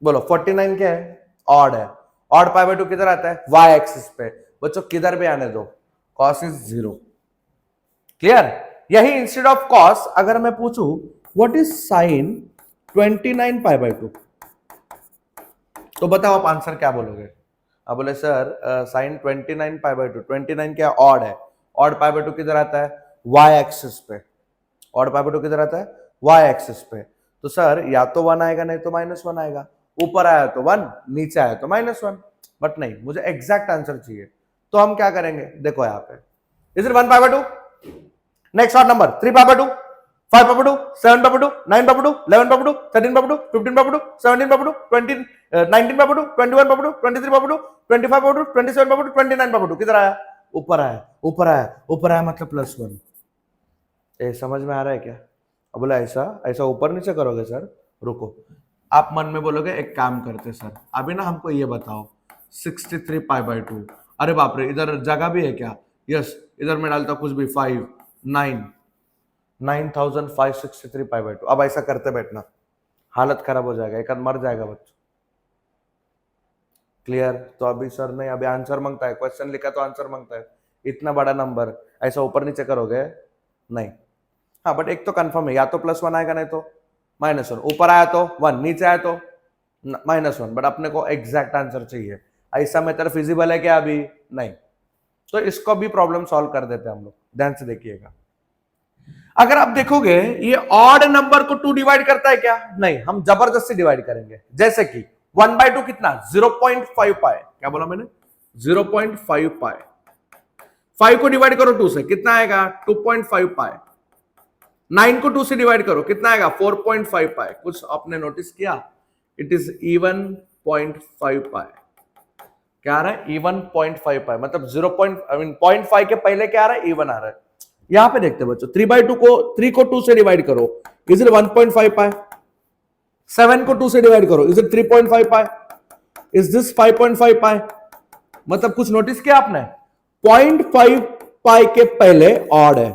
बोलो 49 क्या है? ऑड है। ऑड π/2 किधर आता है? वाई एक्सिस पे। बच्चों किधर भी आने दो, cos इज 0। क्लियर? यही इंस्टेड ऑफ cos अगर मैं पूछूं व्हाट इज साइन 29π/2, तो बताओ आप आंसर क्या बोलोगे? अब बोले सर साइन 29π/2, 29 क्या? ऑड है। ऑड π/2 किधर आता है? वाई एक्सिस पे। ऑड π/2 किधर आता है? वाई एक्सिस पे। तो सर या तो 1 आएगा नहीं तो -1 आएगा। ऊपर आया तो 1, नीचे आया तो -1। बट नहीं, मुझे एग्जैक्ट आंसर चाहिए, तो हम क्या करेंगे? देखो यहाँ पे, is it 1π/2? Next odd number 3π/2, 5π/2, 7π/2, 9π/2, 11π/2, 13π/2, 15π/2, 17π/2, 20, 19π/2, 21π/2, 23π/2, 25π/2, 27π/2, 29π/2। किधर आया? ऊपर आया। ऊपर आया, ऊपर आया मतलब +1। ये समझ में आ रहा है क्या? अब बोला ऐसा ऐसा ऊपर नीचे करोगे सर, रुको, आप मन में बोलोगे एक काम करते सर, अभी ना हमको ये बताओ 63 पाई बाई 2, अरे बाप रे इधर जगह भी है क्या? यस, इधर मैं डालता कुछ भी 5 9 9563 पाई बाई 2। अब ऐसा करते बैठना, हालत खराब हो जाएगा, एक मर जाएगा बच्चा। क्लियर? तो अभी सर नहीं, अभी आंसर मांगता है, क्वेश्चन लिखा तो आंसर मांगता है, इतना बड़ा नंबर ऐसा ऊपर नीचे करोगे नहीं। हाँ बट एक तो कंफर्म है, या तो +1 आएगा नहीं तो -1, ऊपर आया तो 1, नीचे आया तो -1, बट अपने को एग्जैक्ट आंसर चाहिए। ऐसा मेथड फिजिबल है क्या? अभी नहीं। तो इसको भी प्रॉब्लम सॉल्व कर देते हैं हम लोग, ध्यान से देखिएगा। अगर आप देखोगे ये ऑड नंबर को 2 डिवाइड करता है क्या? नहीं, हम जबरदस्ती डिवाइड करेंगे। जैसे कि 1/2 कितना? 0.5 पाए। क्या बोला मैंने? 0.5 पाए। 5 को डिवाइड करो 2 से, कितना आएगा? 2.5 पाए। 9 को 2 से डिवाइड करो, कितना आएगा? 4.5 पाए। कुछ आपने नोटिस किया? इट इज इवन 0.5 पाए। क्या आ रहा है? इवन 0.5 पाए, मतलब 0.5 के पहले क्या आ रहा है? इवन आ रहा है। यहां पे देखते बच्चों, 3/2 को 3 को 2 से डिवाइड करो, इज इट 1.5 पाए? 7 को 2 से डिवाइड करो, इज इट 3.5 पाए? इज दिस 5.5 पाए? मतलब कुछ नोटिस किया आपने? 0.5 पाई के पहले ऑड है।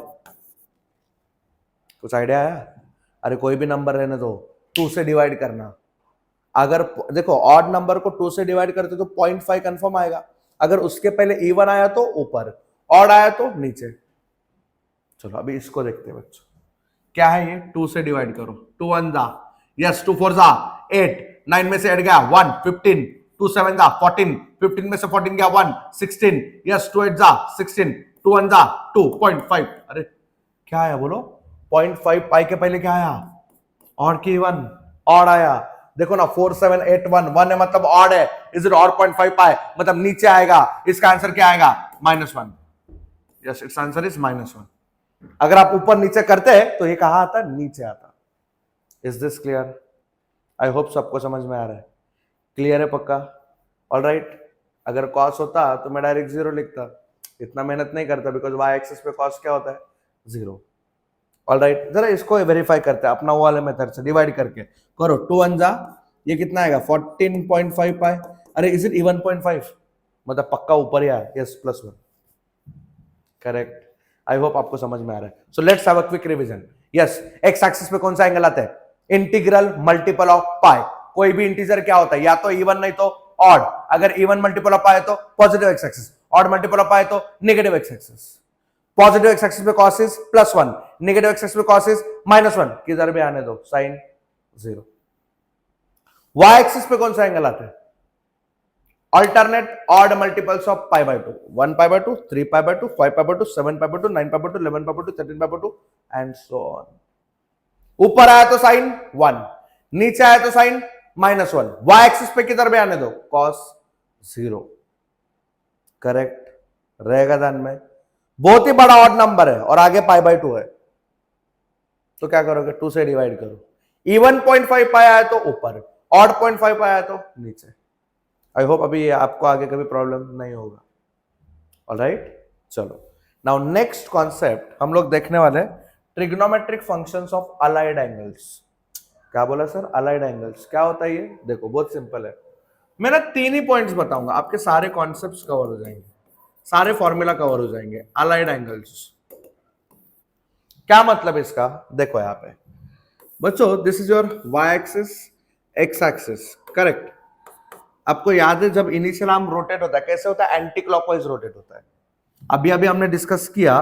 कुछ आइडिया आया? अरे कोई भी नंबर रहने दो, 2 से डिवाइड करना। अगर देखो ऑड नंबर को 2 से डिवाइड करते तो 0.5 कंफर्म आएगा, अगर उसके पहले इवन आया तो ऊपर, ऑड आया तो नीचे। चलो अभी इसको देखते हैं बच्चों, क्या है ये? 2 से डिवाइड करो, 2 1 जा, यस 2 4 जा 8, 9 में से हट गया 1, 15, 2 7 जा 14, 15 में से 14 गया 1, 16, यस 2 8 जा 16, 2 1 जा 2.5। अरे क्या आया बोलो? 0.5 पाई के पहले क्या आया? और की 1, ऑड आया। देखो ना 4 7 8 1, 1 है मतलब ऑड है, इज इट ऑड 0.5 पाए, मतलब नीचे आएगा। इसका आंसर क्या आएगा? -1। Yes it's answer is -1। अगर आप ऊपर नीचे करते हैं तो ये कहां आता? नीचे आता। Is this clear? I hope सबको समझ में आ रहा है। क्लियर है पक्का? ऑलराइट। अगर कॉस होता तो मैं डायरेक्ट 0 लिखता, इतना मेहनत नहीं करता, बिकॉज वाई एक्सिस पे कॉस क्या होता है? 0। ऑलराइट, जरा इसको वेरीफाई करते हैं अपना वो वाले मेथड से, डिवाइड करके करो। 2 1 जा, ये कितना आएगा? 14.5 पाए। अरे इज इट इवन 0.5? मतलब पक्का ऊपर ही आया। Yes +1, correct. आई होप आपको समझ में आ रहा है। So let's have a quick revision. Yes, x axis पे कौन सा एंगल आता है? इंटीग्रल मल्टीपल ऑफ पाई। कोई भी इंटीजर क्या होता है? या तो इवन नहीं तो ऑड। अगर इवन मल्टीपल ऑफ पाई तो positive x axis, odd multiple of pi तो negative x axis. Positive x axis पे cos is +1, negative x axis पे कॉस इज -1, किधर भी आने दो, साइन 0। वाई एक्सिस पे कौन सा एंगल आता है? alternate odd multiples of pi/2, 1 pi/2, 3 pi/2, 5 pi/2, 7 pi/2, 9 pi/2, 11 pi/2, 13 pi/2 and so on। ऊपर आया तो साइन 1, नीचे आया तो साइन -1। वाई एक्सिस पे किधर भी आने दो, cos 0। करेक्ट रहेगा ध्यान में। बहुत ही बड़ा ऑड नंबर है और आगे pi/2 है, तो क्या करोगे? 2 से डिवाइड करो। इवन 0.5 पाई आया तो ऊपर, ऑड 0.5 पाई आया तो नीचे। आई होप अभी आपको आगे कभी प्रॉब्लम नहीं होगा। ऑलराइट, चलो नाउ नेक्स्ट कॉन्सेप्ट हम लोग देखने वाले trigonometric functions of allied angles. क्या बोला सर? अलाइड एंगल्स क्या होता है ये? देखो बहुत सिंपल है, मैं ना 3 ही पॉइंट्स बताऊंगा, आपके सारे कॉन्सेप्ट्स कवर हो जाएंगे, सारे फॉर्मूला कवर हो जाएंगे। अलाइड एंगल्स क्या मतलब इसका? देखो यहाँ पे बच्चों, this is your y axis, x axis, correct. आपको याद है जब इनिशियल आर्म रोटेट होता है कैसे होता है? एंटी क्लॉकवाइज रोटेट होता है। अभी अभी हमने डिस्कस किया।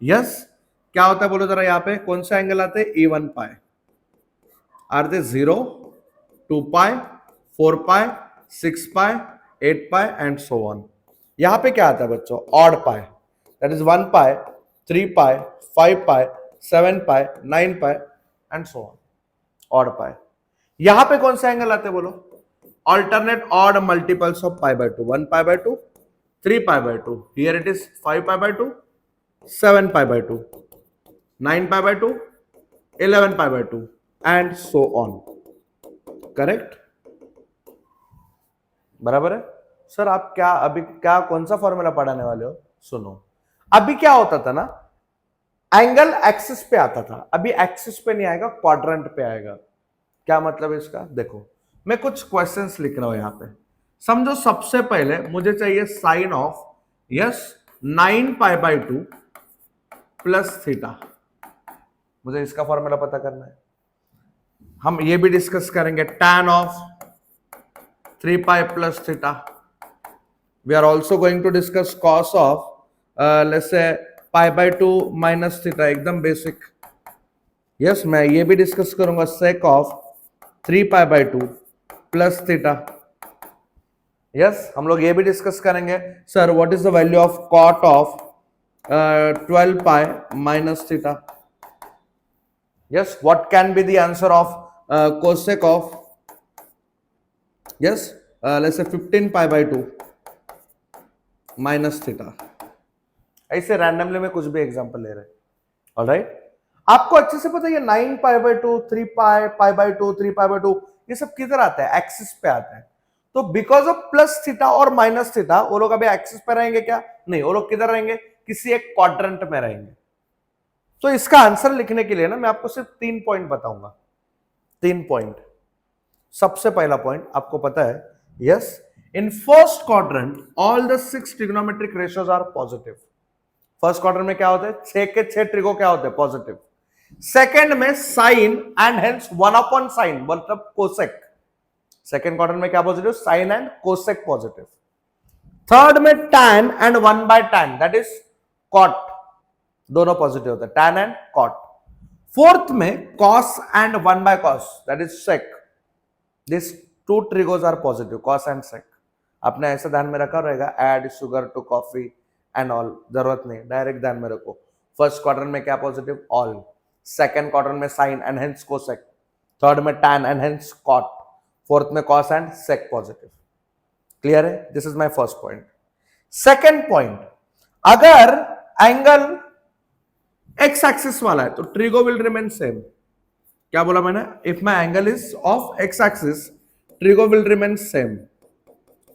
यस, क्या होता है बोलो जरा? यहाँ पे कौन सा एंगल आते हैं? E1 पाए। आर दे 0, 2 पाए, 4 पाए, 6 पाए, 8 पाए एंड सो ऑन। यहाँ पे क्या आता है बच्चों? ऑड पाए, दैट इज 1 पाए, 3 पाए, 5 पाए, 7 पाए, 9 पाए एंड सो ऑन, ऑड पाए। यहाँ पे कौन सा एंगल आते हैं बोलो? alternate odd multiples of pi/2, 1 pi/2, 3 pi/2, here it is 5 pi/2, 7 pi/2, 9 pi/2, 11 pi/2 and so on। Correct? बराबर है सर। आप क्या अभी क्या कौन सा फॉर्मूला पढ़ाने वाले हो? सुनो, अभी क्या होता था ना, एंगल एक्सिस पे आता था, अभी एक्सिस पे नहीं आएगा, क्वाड्रेंट पे आएगा। क्या मतलब है इसका? देखो मैं कुछ क्वेश्चंस लिख रहा हूं यहां पे। समझो सबसे पहले मुझे चाहिए sine of yes 9π/2 plus theta. मुझे इसका फॉर्मूला पता करना है। हम ये भी डिस्कस करेंगे tan of 3π plus theta. We are also going to discuss cos of let's say π/2 minus theta, एकदम बेसिक। यस मैं ये भी डिस्कस करूंगा sec of 3π/2 plus theta. Yes हम लोग ये भी डिस्कस करेंगे sir what is the value of cot of 12π minus theta. Yes what can be the answer of cosec of yes let's say 15π/2 minus theta. ऐसे randomly में कुछ भी example ले रहे हैं। ऑलराइट, आपको अच्छे से पता है ये 9π/2 3π π/2 3π/2 ये सब किधर आता है? एक्सिस पे आता है। तो बिकॉज ऑफ प्लस थीटा और माइनस थीटा वो लोग अभी एक्सिस पे रहेंगे क्या? नहीं, वो लोग किधर रहेंगे? किसी एक क्वाड्रेंट में रहेंगे। तो इसका आंसर लिखने के लिए ना मैं आपको सिर्फ 3 पॉइंट बताऊंगा। 3 पॉइंट। सबसे पहला पॉइंट आपको पता है, yes in first quadrant all the 6 trigonometric ratios are positive. First quadrant में क्या होता है? 6 के 6 ट्रिगो क्या होते हैं? पॉजिटिव। सेकंड में साइन एंड हेंस 1/sin मतलब कोसेक। सेकंड क्वाड्रेंट में क्या positive? Sine and cosec positive. Third में tan and 1/tan that is cot, दोनों पॉजिटिव होते हैं, tan एंड कॉट। फोर्थ में cos and 1/cos that is sec। This two trigos are positive, cos and sec। आपने ऐसा ध्यान में रखा रहेगा, add sugar to coffee and all, जरूरत नहीं, डायरेक्ट ध्यान में रखो। फर्स्ट क्वाड्रेंट में क्या पॉजिटिव? ऑल। सेकंड क्वाड्रेंट में sine and hence cosec. Third में tan and hence cot. Fourth में cos and sec positive. Clear है? This is my first point. Second point, अगर एंगल एक्स एक्सिस वाला है तो ट्रिगो विल रिमेन सेम। क्या बोला मैंने? If my angle is of x axis trigo will remain same.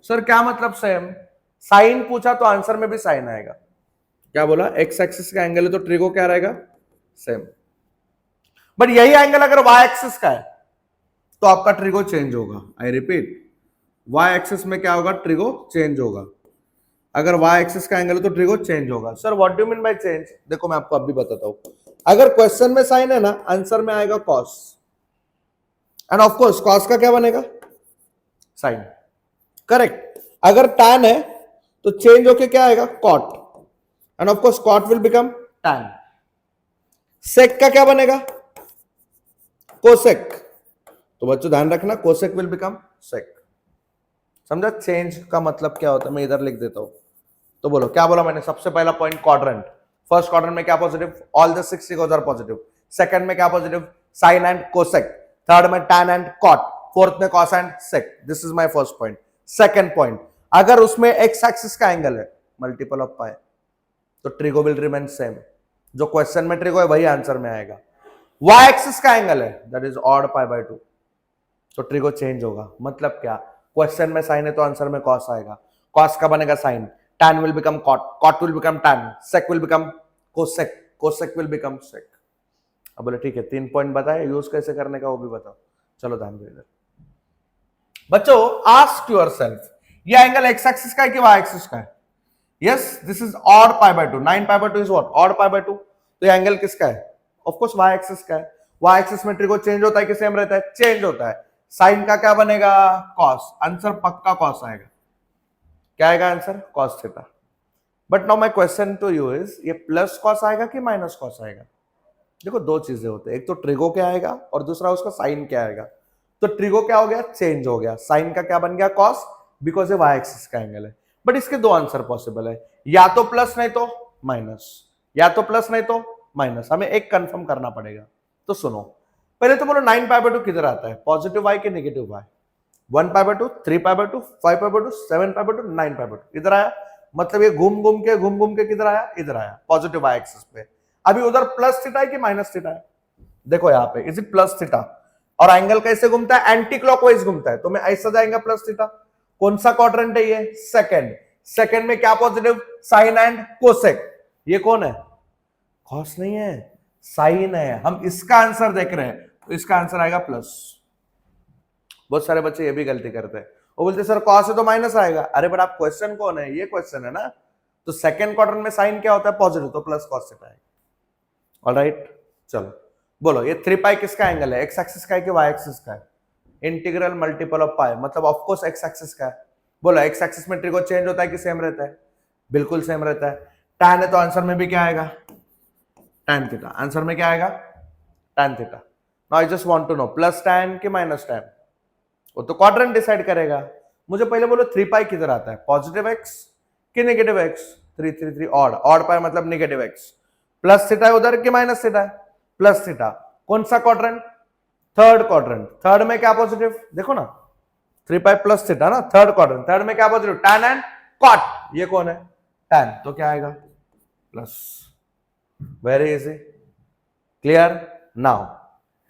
Sir क्या मतलब सेम? साइन पूछा तो आंसर में भी साइन आएगा। क्या बोला? एक्स एक्सिस का एंगल है तो ट्रिगो क्या रहेगा? सेम। बट यही एंगल अगर वाई एक्सिस का है तो आपका ट्रिगो चेंज होगा। आई रिपीट, वाई एक्सिस में क्या होगा? ट्रिगो चेंज होगा। अगर वाई एक्सिस का एंगल है तो ट्रिगो चेंज होगा। Sir what do mean by change? देखो मैं आपको अभी बताता हूं। अगर क्वेश्चन में साइन है ना, आंसर में आएगा cos, and of course cos का क्या बनेगा? साइन। करेक्ट। अगर tan है तो चेंज होके क्या आएगा? Cot, and of course cot will become tan। Sec का क्या बनेगा? कोसेक। तो बच्चों ध्यान रखना, कोसेक विल बिकम सेक। समझा चेंज का मतलब क्या होता है? मैं इधर लिख देता हूं। तो बोलो क्या बोला मैंने? सबसे पहला पॉइंट क्वाड्रेंट। फर्स्ट क्वाड्रेंट में क्या positive? All the 6 trigos are positive. Second में क्या positive? Sine and cosec. Third में tan एंड कॉट। फोर्थ में cos and sec। This is my first point. Second point, अगर उसमें एक्स एक्सिस का angle है मल्टीपल ऑफ पाई तो trigo will remain same. जो क्वेश्चन में ट्रिगो है वही आंसर में आएगा। वाई एक्सिस का एंगल है दैट इज ऑड π/2 तो ट्रिगो चेंज होगा। मतलब क्या? क्वेश्चन में साइन है तो आंसर में कॉस आएगा। कॉस का बनेगा sine, tan will become cot, cot will become tan, sec will become cosec, cosec will become sec। अब बोले ठीक है 3 पॉइंट बताए, यूज कैसे करने का वो भी बताओ। चलो ध्यान दो इधर बच्चों। आस्क योरसेल्फ, ये एंगल एक्स एक्सिस का है कि वाई एक्सिस का है? Yes this is odd π/2। 9π/2 is what? Odd π/2। तो ये एंगल किसका है? ऑफ कोर्स वाई एक्सिस का है। वाई एक्सिस में ट्रिगो चेंज होता है कि सेम रहता है? चेंज होता है। साइन का क्या बनेगा? कॉस। आंसर पक्का कॉस आएगा। क्या आएगा answer? Cos theta. But now my question to you is, ये प्लस कॉस आएगा कि माइनस कॉस आएगा? देखो दो चीजें होते हैं, एक तो ट्रिगो क्या आएगा और दूसरा उसका साइन क्या आएगा। तो ट्रिगो क्या हो गया? चेंज हो गया। साइन का क्या बन गया? कॉस, बिकॉज ये वाई एक्सिस का एंगल है। बट इसके दो आंसर पॉसिबल है, या तो प्लस नहीं तो माइनस, या तो प्लस नहीं तो माइनस। हमें एक कंफर्म करना पड़ेगा। तो सुनो, पहले तो बोलो 9π/2 किधर आता है? पॉजिटिव वाई के नेगेटिव वाई? 1π/2 3π/2 5π/2 7π/2 9π/2 इधर आया। मतलब ये घूम घूम के किधर आया? इधर आया, पॉजिटिव वाई एक्सिस पे। अभी उधर प्लस थीटा है कि माइनस थीटा है? देखो यहाँ पे इज इट प्लस थीटा, और एंगल कैसे घूमता है? एंटी क्लॉकवाइज घूमता है। तो मैं ऐसा जाएंगे प्लस थीटा। कौन सा क्वाड्रेंट है ये? सेकंड। सेकंड में क्या पॉजिटिव? Sine and cosec. ये कौन है? कॉस नहीं है, साइन है। हम इसका आंसर देख रहे हैं, तो इसका आंसर आएगा प्लस। बहुत सारे बच्चे ये भी गलती करते हैं, वो बोलते सर कॉस है तो माइनस आएगा। अरे बट आप क्वेश्चन कौन है, ये क्वेश्चन है ना। तो सेकंड क्वाड्रेंट में साइन क्या होता है, पॉजिटिव, तो प्लस कॉस थीटा है। ऑलराइट, चलो बोलो ये 3 पाई किसका एंगल है, एक्स एक्सिस का है कि वाई एक्सिस का है? इंटीग्रल मल्टीपल ऑफ पाई, मतलब ऑफ कोर्स एक्स एक्सिस का है। बोलो एक्स एक्सिस में ट्रिगो चेंज होता है कि सेम रहता है? बिल्कुल सेम रहता है। टैन है तो आंसर में भी क्या आएगा, टैन थीटा। आंसर में क्या आएगा, tan theta. Now I just want to know plus tan कि माइनस टैन, वो तो क्वाड्रेंट डिसाइड करेगा। मुझे पहले बोलो 3 पाई किधर आता है, पॉजिटिव एक्स कि negative x? 3 3 3 odd, odd pi मतलब नेगेटिव एक्स। प्लस थीटा है उधर कि माइनस थीटा है? Plus theta. कौन सा क्वाड्रेंट, थर्ड क्वाड्रेंट। थर्ड में क्या पॉजिटिव, देखो ना 3 पाई प्लस थीटा ना, थर्ड क्वाड्रेंट। थर्ड में क्या पॉजिटिव, टैन एंड कॉट। ये कौन है, टैन, तो क्या आएगा plus. Very easy, clear. Now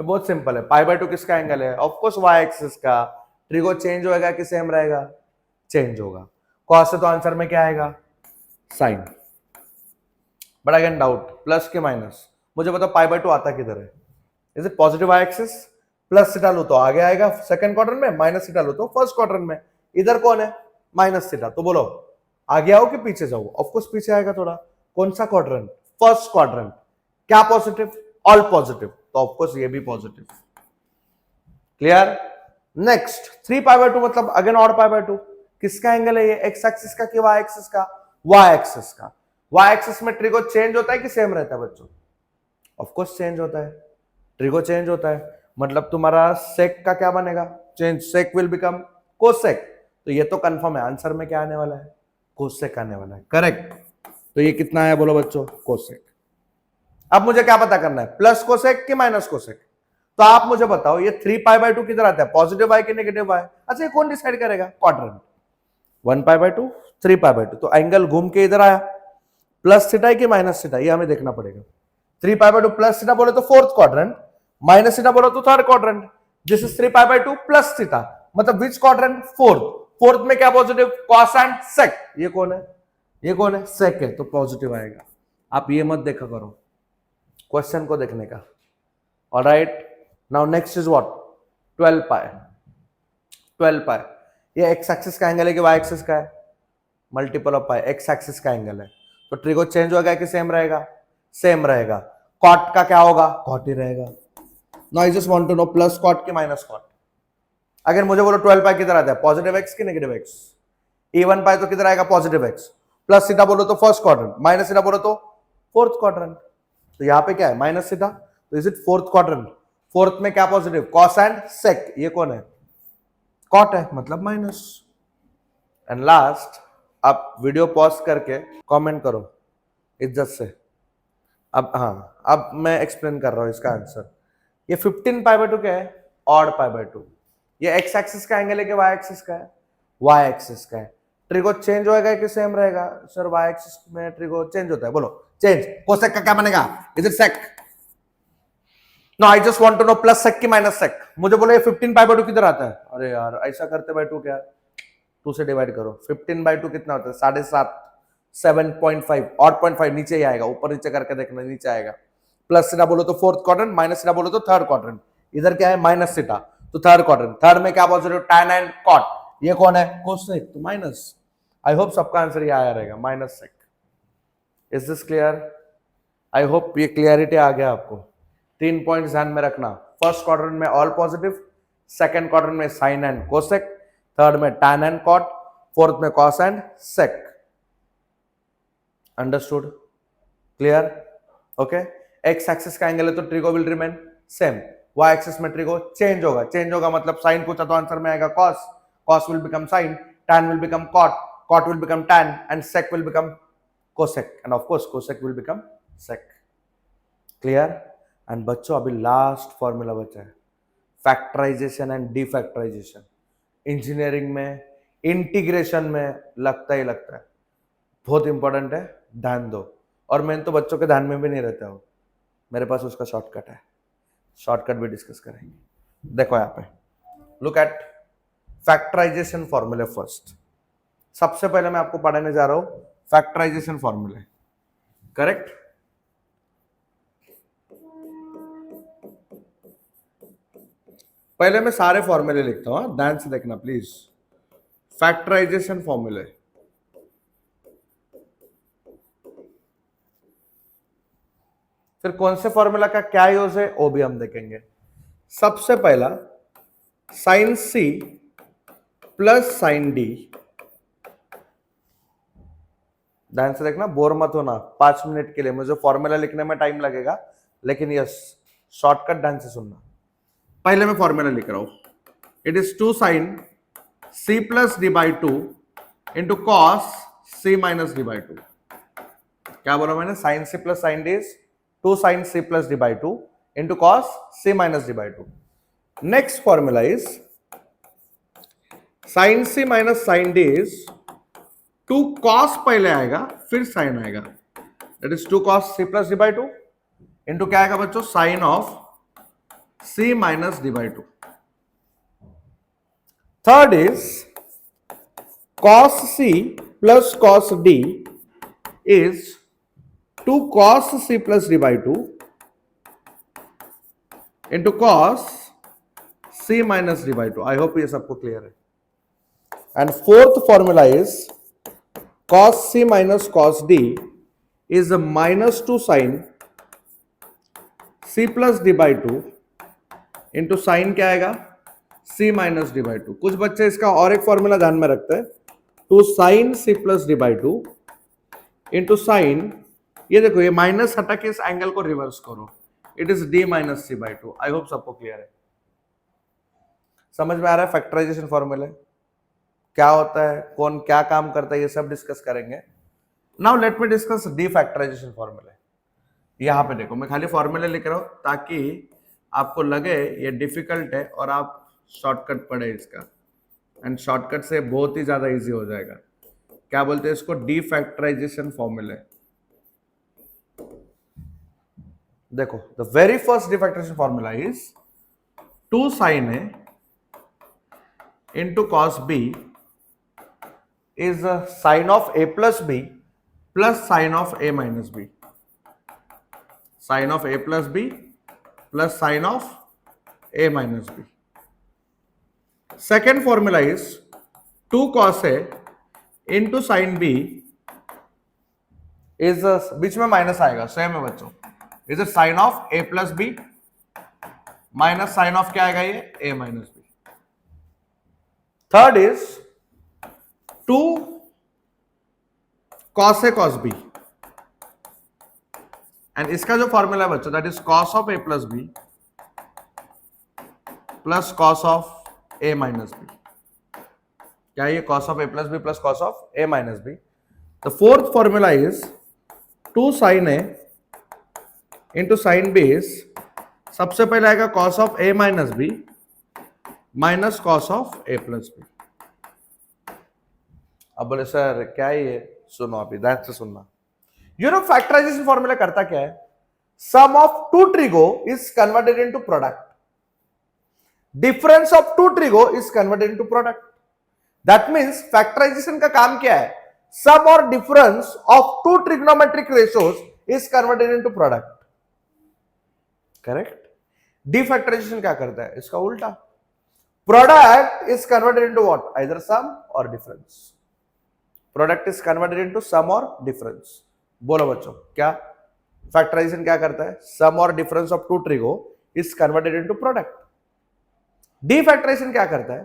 बहुत सिंपल है, पाई बाय 2 किसका एंगल है, ऑफ कोर्स वाई एक्सिस का। ट्रिगो चेंज होएगा कि सेम रहेगा, चेंज होगा। कॉस है तो आंसर में क्या आएगा, sine. But again doubt, plus के माइनस। मुझे बताओ पाई बाय 2 आता किधर है, is it positive y axis? Plus theta लो तो आगे आएगा सेकंड क्वाड्रेंट में, माइनस थीटा लो तो फर्स्ट क्वाड्रेंट में। इधर कौन है, माइनस थीटा। तो बोलो आगे आओ कि पीछे जाओ? ऑफ कोर्स पीछे आएगा थोड़ा। कौन सा क्वाड्रेंट, फर्स्ट क्वाड्रेंट। क्या पॉजिटिव, ऑल पॉजिटिव, तो ऑफ कोर्स ये भी positive. Clear. Next 3 pi by 2 मतलब अगेन ऑड पाई बाय 2। किसका एंगल है ये, एक्स एक्सिस का कि वाई एक्सिस का? वाई एक्सिस का। वाई एक्सिस में ट्रिगो चेंज होता है कि सेम रहता है बच्चों? ऑफ कोर्स चेंज होता है, ट्रिगो चेंज होता है। मतलब तुम्हारा सेक का क्या बनेगा, change, sec will become cosec. तो ये तो कंफर्म है, आंसर में क्या आने वाला है, कोसेक आने वाला है, करेक्ट। तो ये कितना है बोलो बच्चों, कोसेक। अब मुझे क्या पता करना है, प्लस कोसेक कि माइनस कोसेक? तो आप मुझे बताओ ये 3 पाई बाय 2 किधर आता है, पॉजिटिव वाई कि नेगेटिव वाई? अच्छा ये कौन डिसाइड करेगा, quadrant. 1 pi by 2, 3 pi by 2, तो एंगल घूम के इधर आया। प्लस थीटा कि माइनस थीटा, ये हमें देखना पड़ेगा। 3 पाई बाय 2 प्लस थीटा बोले तो फोर्थ क्वाड्रेंट, माइनस थीटा बोलो तो third quadrant. This is 3 pi by 2 plus theta, मतलब विच क्वाड्रेंट, फोर्थ। फोर्थ में क्या पॉजिटिव, कॉस एंड सेक। ये कौन है, ये कौन है, सेक है, तो पॉजिटिव आएगा। आप ये मत देखा करो, क्वेश्चन को देखने का। Alright, now next is what, 12 पाई। 12 पाई ये एक्स एक्सिस का एंगल है कि वाई एक्सिस का है, multiple of pi, x axis का एंगल है। तो ट्रिगो चेंज होगा कि सेम रहेगा, सेम रहेगा। कॉट का क्या होगा, कॉट ही रहेगा। Now I just want to know plus cot कि माइनस कॉट। अगर मुझे बोलो 12 पाई किधर आता है, पॉजिटिव एक्स कि नेगेटिव एक्स? इवन पाई तो किधर आएगा, पॉजिटिव एक्स। प्लस थीटा बोलो तो फर्स्ट क्वाड्रेंट, माइनस थीटा बोलो तो फोर्थ क्वाड्रेंट। तो यहाँ पे क्या है, माइनस थीटा, तो is it fourth quadrant. Fourth में क्या पॉजिटिव, कॉस एंड सेक। ये कौन है, कॉट है, मतलब माइनस। एंड लास्ट, आप वीडियो पॉज करके कमेंट करो इज्जत से। अब हाँ, अब मैं एक्सप्लेन कर रहा हूं इसका आंसर। ये 15 पाई बाय 2 क्या है, ऑड पाई बाय 2। ये एक्स एक्सिस का एंगल है कि वाई एक्सिस का है, वाई एक्सिस का है। ट्रिगो चेंज होएगा कि सेम रहेगा? सर वाई एक्सिस में ट्रिगो चेंज होता है, बोलो चेंज। कोसेक का क्या बनेगा, is it sec? No I just want to know plus sec की माइनस सेक। मुझे बोलो ये 15 पाई बाय 2 किधर आता है? अरे यार ऐसा करते बाय 2 क्या, 2 से डिवाइड करो। 15 बाय 2 कितना होता है, 7.5, 7.5, ऑड 0.5 नीचे ही आएगा, ऊपर नीचे करके देखना नीचे आएगा। प्लस थीटा बोलो तो फोर्थ क्वाड्रेंट, माइनस थीटा बोलो तो थर्ड क्वाड्रेंट। इधर क्या है, माइनस थीटा, तो थर्ड क्वाड्रेंट। थर्ड में क्या पॉजिटिव, टैन एंड कॉट। ये कौन है, कोसेक, तो माइनस। आई होप सबका आंसर ये आया रहेगा, minus sec. Is this clear? I hope ये क्लियरिटी आ गया आपको। 3 पॉइंट ध्यान में रखना, फर्स्ट क्वाड्रेंट में ऑल पॉजिटिव, सेकंड क्वाड्रेंट में साइन एंड कोसेक, थर्ड में टैन एंड कॉट, फोर्थ में cos and sec. Understood, clear, okay. X axis का एंगल है तो trigo will remain same, y axis में ट्रिगो चेंज होगा। Change होगा मतलब साइन पूछा तो आंसर में आएगा cos, cos will become sine, tan will become cot, cot will become tan and sec will become cosec, and of course cosec will become sec. Clear. And बच्चों अभी last formula बचा है, factorisation and defactorisation. Engineering में integration में लगता ही लगता है, बहुत इंपॉर्टेंट है, ध्यान दो। और मैं तो बच्चों के ध्यान में भी नहीं रहता हूँ, मेरे पास उसका शॉर्टकट है, शॉर्टकट भी डिस्कस करेंगे। देखो यहाँ पे, लुक एट फैक्टराइजेशन फॉर्मूले फर्स्ट। सबसे पहले मैं आपको पढ़ाने जा रहा हूं फैक्टराइजेशन फॉर्मूले, करेक्ट। पहले मैं सारे फॉर्मूले लिखता हूं, ध्यान से देखना प्लीज। फैक्टराइजेशन फॉर्मूले, फिर कौन से फॉर्मूला का क्या यूज है वो भी हम देखेंगे। सबसे पहला sine C plus sine D, ध्यान से देखना, बोर मत होना 5 मिनट के लिए, मुझे फॉर्मूला लिखने में टाइम लगेगा, लेकिन यस शॉर्टकट ध्यान से सुनना। पहले मैं फॉर्मूला लिख रहा हूं, it is 2 sine C plus D by 2 into cos C minus D by 2। क्या बोला मैंने? Sine C plus sine D is 2 sine C plus D by 2 into cos C minus D by 2। Next formula is sine C minus sine D is 2 cos पहले आएगा फिर sine आएगा, that is 2 cos c plus D by 2 into क्या आएगा बच्चों? Sine of c minus D by 2। Third is cos c plus cos d is 2 cos c plus D by 2 into cos c minus D by 2। I hope ये सबको clear है। And fourth formula is cos c minus cos d is a minus 2 sin c plus d by 2 into sin क्या आएगा? c minus d by 2। कुछ बच्चे इसका और एक फॉर्मूला ध्यान में रखते हैं, 2 sin c plus d by 2 into sin, ये देखो ये माइनस हटा के इस एंगल को रिवर्स करो, it is d minus c by 2। I hope सबको क्लियर है, समझ में आ रहा है फैक्टराइजेशन फॉर्मूले क्या होता है, कौन क्या काम करता है, ये सब डिस्कस करेंगे। Now let me discuss defactorisation फॉर्मूले। यहां पे देखो मैं खाली फॉर्मूले लिख रहा हूं ताकि आपको लगे ये डिफिकल्ट है और आप शॉर्टकट पढ़े इसका, एंड शॉर्टकट से बहुत ही ज्यादा इजी हो जाएगा। क्या बोलते हैं इसको? डी फैक्टराइजेशन फॉर्मूले। देखो the very first defactorisation formula is 2 sin a into cos B is a sin of a plus b plus sin of a minus b, sin of a plus b plus sin of a minus b। second formula is 2 cos a into sin b is a, बीच में minus आएगा, same है बच्चों, is a sin of a plus b minus sin of क्या आएगा? ये a minus b। Third is 2 cos a cos b, and इसका जो formula है बच्चों that is cos of a plus b plus cos of a minus b। क्या ये cos of a plus b plus cos of a minus b। The fourth formula is 2 sin a into sine b is, सबसे पहले आएगा cos of a minus b minus cos of a plus b। अब बोले sir क्या है ये? सुनो अभी ध्यान से सुनना। यू नो फैक्टराइजेशन फॉर्मूला करता क्या है? Sum of 2 trigo is converted into product, difference of 2 trigo is converted into product. That means factorization का काम क्या है? सम और difference of 2 trigonometric ratios is converted into product, correct. Defactorization क्या करता है? इसका उल्टा, product is converted into what? Either sum और difference. Product is converted into sum और डिफरेंस। बोलो बच्चों क्या फैक्टराइजेशन क्या करता है? सम और difference of 2 trigo is converted into product. Defactorization क्या करता है?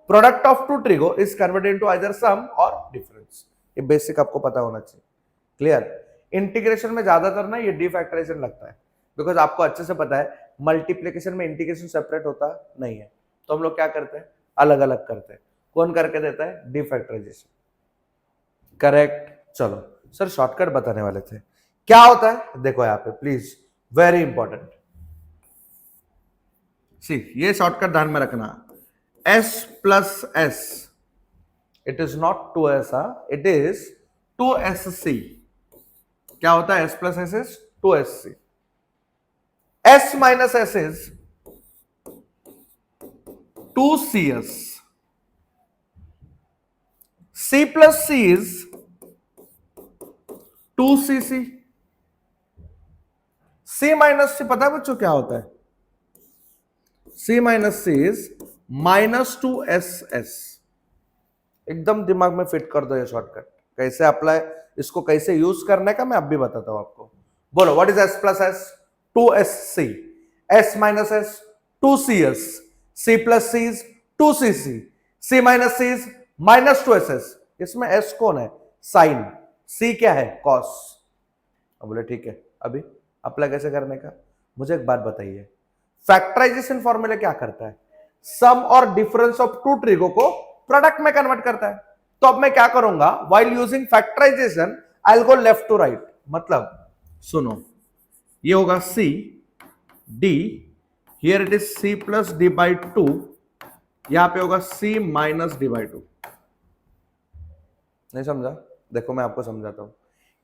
Product of 2 trigo is converted into either sum और डिफरेंस। ये बेसिक आपको पता होना चाहिए, क्लियर। इंटीग्रेशन में ज्यादातर ना ये डिफैक्टराइजेशन लगता है, बिकॉज आपको अच्छे से पता है मल्टीप्लीकेशन में इंटीग्रेशन सेपरेट होता नहीं है, तो हम लोग क्या करते हैं? अलग अलग करते हैं। कौन करके देता है? डिफैक्टराइजेशन, करेक्ट। चलो सर शॉर्टकट बताने वाले थे, क्या होता है देखो यहाँ पे प्लीज, वेरी इंपॉर्टेंट। सी ये शॉर्टकट ध्यान में रखना, s plus s, it is not 2s, it is 2sc। क्या होता है? s plus s is 2sc। s minus s is 2cs, c plus c is 2cc। c minus c पता है बच्चों क्या होता है? C minus C is -2SS। एकदम दिमाग में फिट कर दो ये शॉर्टकट। कैसे अप्लाई, इसको कैसे यूज करने का मैं अब भी बताता हूं आपको। बोलो what is S plus S? 2SC। S minus S 2CS। C plus C is 2CC। C minus C is -2SS। इसमें S कौन है? साइन। C क्या है? कॉस। अब बोले ठीक है, अभी अप्लाई कैसे करने का? मुझे एक बात बताइए, फैक्टराइजेशन फॉर्मूला क्या करता है? सम और डिफरेंस ऑफ टू ट्रिगो को प्रोडक्ट में कन्वर्ट करता है। तो अब मैं क्या करूंगा, while using factorisation I will go left to right. मतलब सुनो, ये होगा C D, here it is C plus D by 2, यहां पे होगा C माइनस D बाई 2। नहीं समझा? देखो मैं आपको समझाता हूं।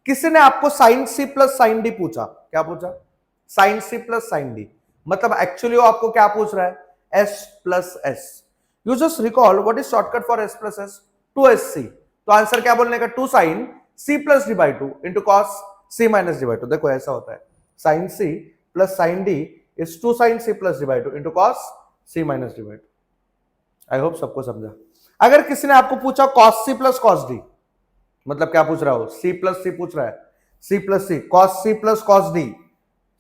किसी ने आपको sine C plus sine D पूछा, क्या पूछा? Sine C plus sine D, मतलब एक्चुअली वो आपको क्या पूछ रहा है? S plus S। You just recall what is shortcut for S plus S? 2SC। तो आंसर क्या बोलने का? 2 sine C plus D by 2 into cos C minus D by 2। देखो ऐसा होता है, sine C plus sine D is 2 sine C plus D by 2 into cos C minus D by 2। I hope सबको समझा। अगर किसी ने आपको पूछा cos C plus cos D, मतलब क्या पूछ रहा हो? C प्लस C पूछ रहा है, C plus C, cos C plus cos D।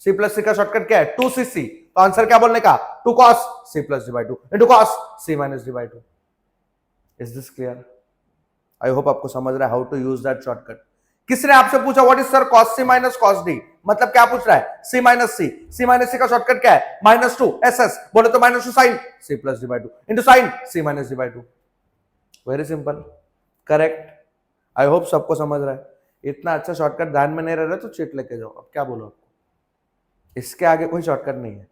C plus C का शॉर्टकट क्या है? 2CC। तो आंसर क्या बोलने का? 2 cos C plus D by 2 into cos C minus D by 2। Is this clear? I hope आपको समझ रहा है how to use that shortcut. किसने आपसे पूछा what is sir cos C minus cos D, मतलब क्या पूछ रहा है? C minus C। C minus C का शॉर्टकट क्या है? -2SS। बोले तो -2 sine C plus D by 2 into sine C minus D by 2। Very simple, correct. I hope सबको समझ रहा है। इतना अच्छा शॉर्टकट ध्यान में नहीं रह रहा तो चीट लेके जाओ। अब क्या बोलो, इसके आगे कोई शॉर्टकट नहीं है,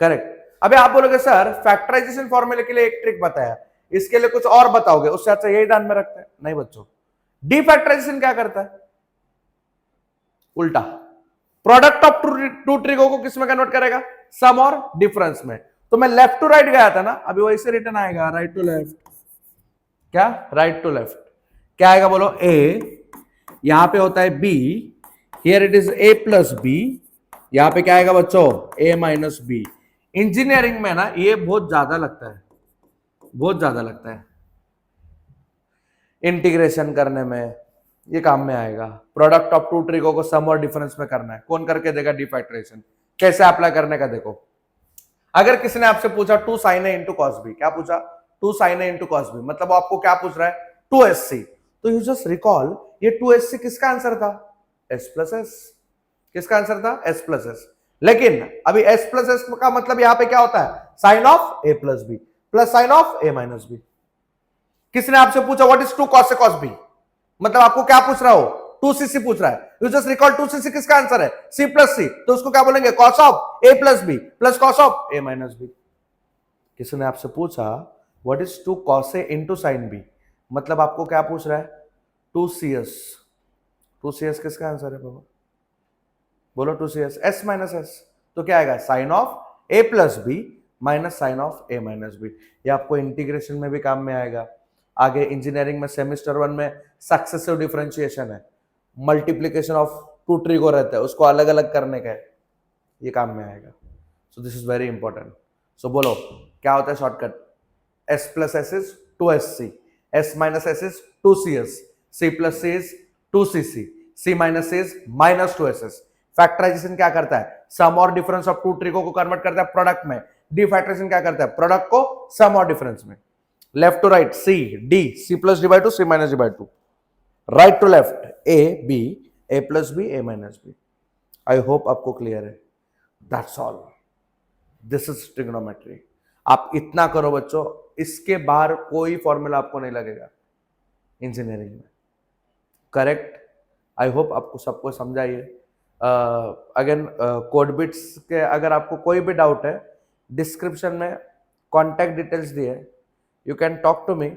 करेक्ट। अभी आप बोलोगे सर फैक्टराइजेशन फॉर्मूले के लिए एक ट्रिक बताया, इसके लिए कुछ और बताओगे? उससे अच्छा यही ध्यान में रखते हैं। नहीं बच्चों, डीफैक्टराइजेशन क्या करता है? उल्टा, प्रोडक्ट ऑफ टू ट्रिगो को किस में कन्वर्ट करेगा? सम और डिफरेंस में। तो मैं लेफ्ट टू राइट गया था ना, अभी वैसे रिटर्न आएगा राइट टू लेफ्ट। क्या? Right to left. क्या आएगा बोलो? A, यहां पे होता है B, here it is A plus B, यहां पे क्या आएगा बच्चों? A minus B। इंजीनियरिंग में ना ये बहुत ज्यादा लगता है, बहुत ज्यादा लगता है, इंटीग्रेशन करने में ये काम में आएगा। प्रोडक्ट ऑफ टू ट्रिगो को सम और डिफरेंस में करना है, कौन करके देगा? डीफैक्टराइजेशन। कैसे अप्लाई करने का देखो। अगर किसी ने आपसे पूछा 2 sine A into cos B, क्या पूछा? 2 sine A into cos B, मतलब आपको क्या पूछ रहा है? 2SC। तो यू जस्ट रिकॉल, ये 2SC किसका आंसर था? S plus S। किसका आंसर था? S plus S। लेकिन अभी S प्लस S का मतलब यहां पे क्या होता है? Sine of A plus B plus sine of A minus B। किसने आपसे पूछा what is 2 cos A cos B, मतलब आपको क्या पूछ रहा हो? 2CC पूछ रहा है। यू जस्ट रिकॉल 2CC किसका आंसर है? C plus C। तो उसको क्या बोलेंगे? cos of A plus B plus cos of A minus B। किसी ने आपसे पूछा what is 2 cos A into sine B, मतलब आपको क्या पूछ रहा है? 2CS। 2CS किसका आंसर है बाबा? बोलो 2CS। S minus S। तो क्या आएगा? Sine of A plus B minus sine of A minus B। ये आपको इंटीग्रेशन में भी काम में आएगा। आगे इंजीनियरिंग में सेमेस्टर 1 में सक्सेसिव डिफरेंशिएशन है, मल्टीप्लीकेशन ऑफ टू ट्रिगो रहता है, उसको अलग अलग करने का है, ये काम में आएगा। So this is very important. So बोलो क्या होता है shortcut? S plus S is 2SC, S minus S is 2CS, C plus C is 2CC, C minus C is minus 2SS। Factorization क्या करता है? सम और डिफरेंस ऑफ टू ट्रिगो को convert करता है प्रोडक्ट में। डीफैक्टराइजेशन क्या करता है? प्रोडक्ट को सम और डिफरेंस में। Left to right C D, C plus D by 2, C minus D by 2। Right to left A B, A plus B, A minus B। I hope आपको क्लियर है। That's all, this is trigonometry. आप इतना करो बच्चों, इसके बाहर कोई formula आपको नहीं लगेगा इंजीनियरिंग में, करेक्ट। आई होप आपको सबको समझाइए। अगेन कोड बिट्स के अगर आपको कोई भी डाउट है, डिस्क्रिप्शन में कॉन्टैक्ट डिटेल्स दिए, you can talk to me.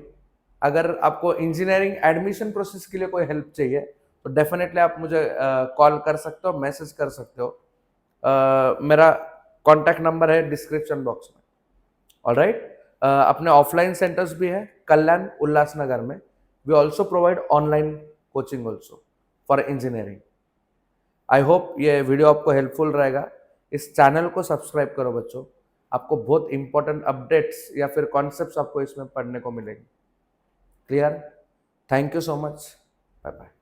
अगर आपको इंजीनियरिंग एडमिशन प्रोसेस के लिए कोई हेल्प चाहिए तो डेफिनेटली आप मुझे कॉल कर सकते हो, मैसेज कर सकते हो। मेरा कॉन्टैक्ट नंबर है डिस्क्रिप्शन बॉक्स में। ऑलराइट, अपने ऑफलाइन सेंटर्स भी है कल्याण उल्लासनगर में। We also provide online coaching also for engineering. I hope ये वीडियो आपको हेल्पफुल रहेगा। इस चैनल को सब्सक्राइब करो बच्चों, आपको बहुत इंपॉर्टेंट अपडेट्स या फिर कॉन्सेप्ट्स आपको इसमें पढ़ने को मिलेंगे। Clear? Thank you so much. Bye bye.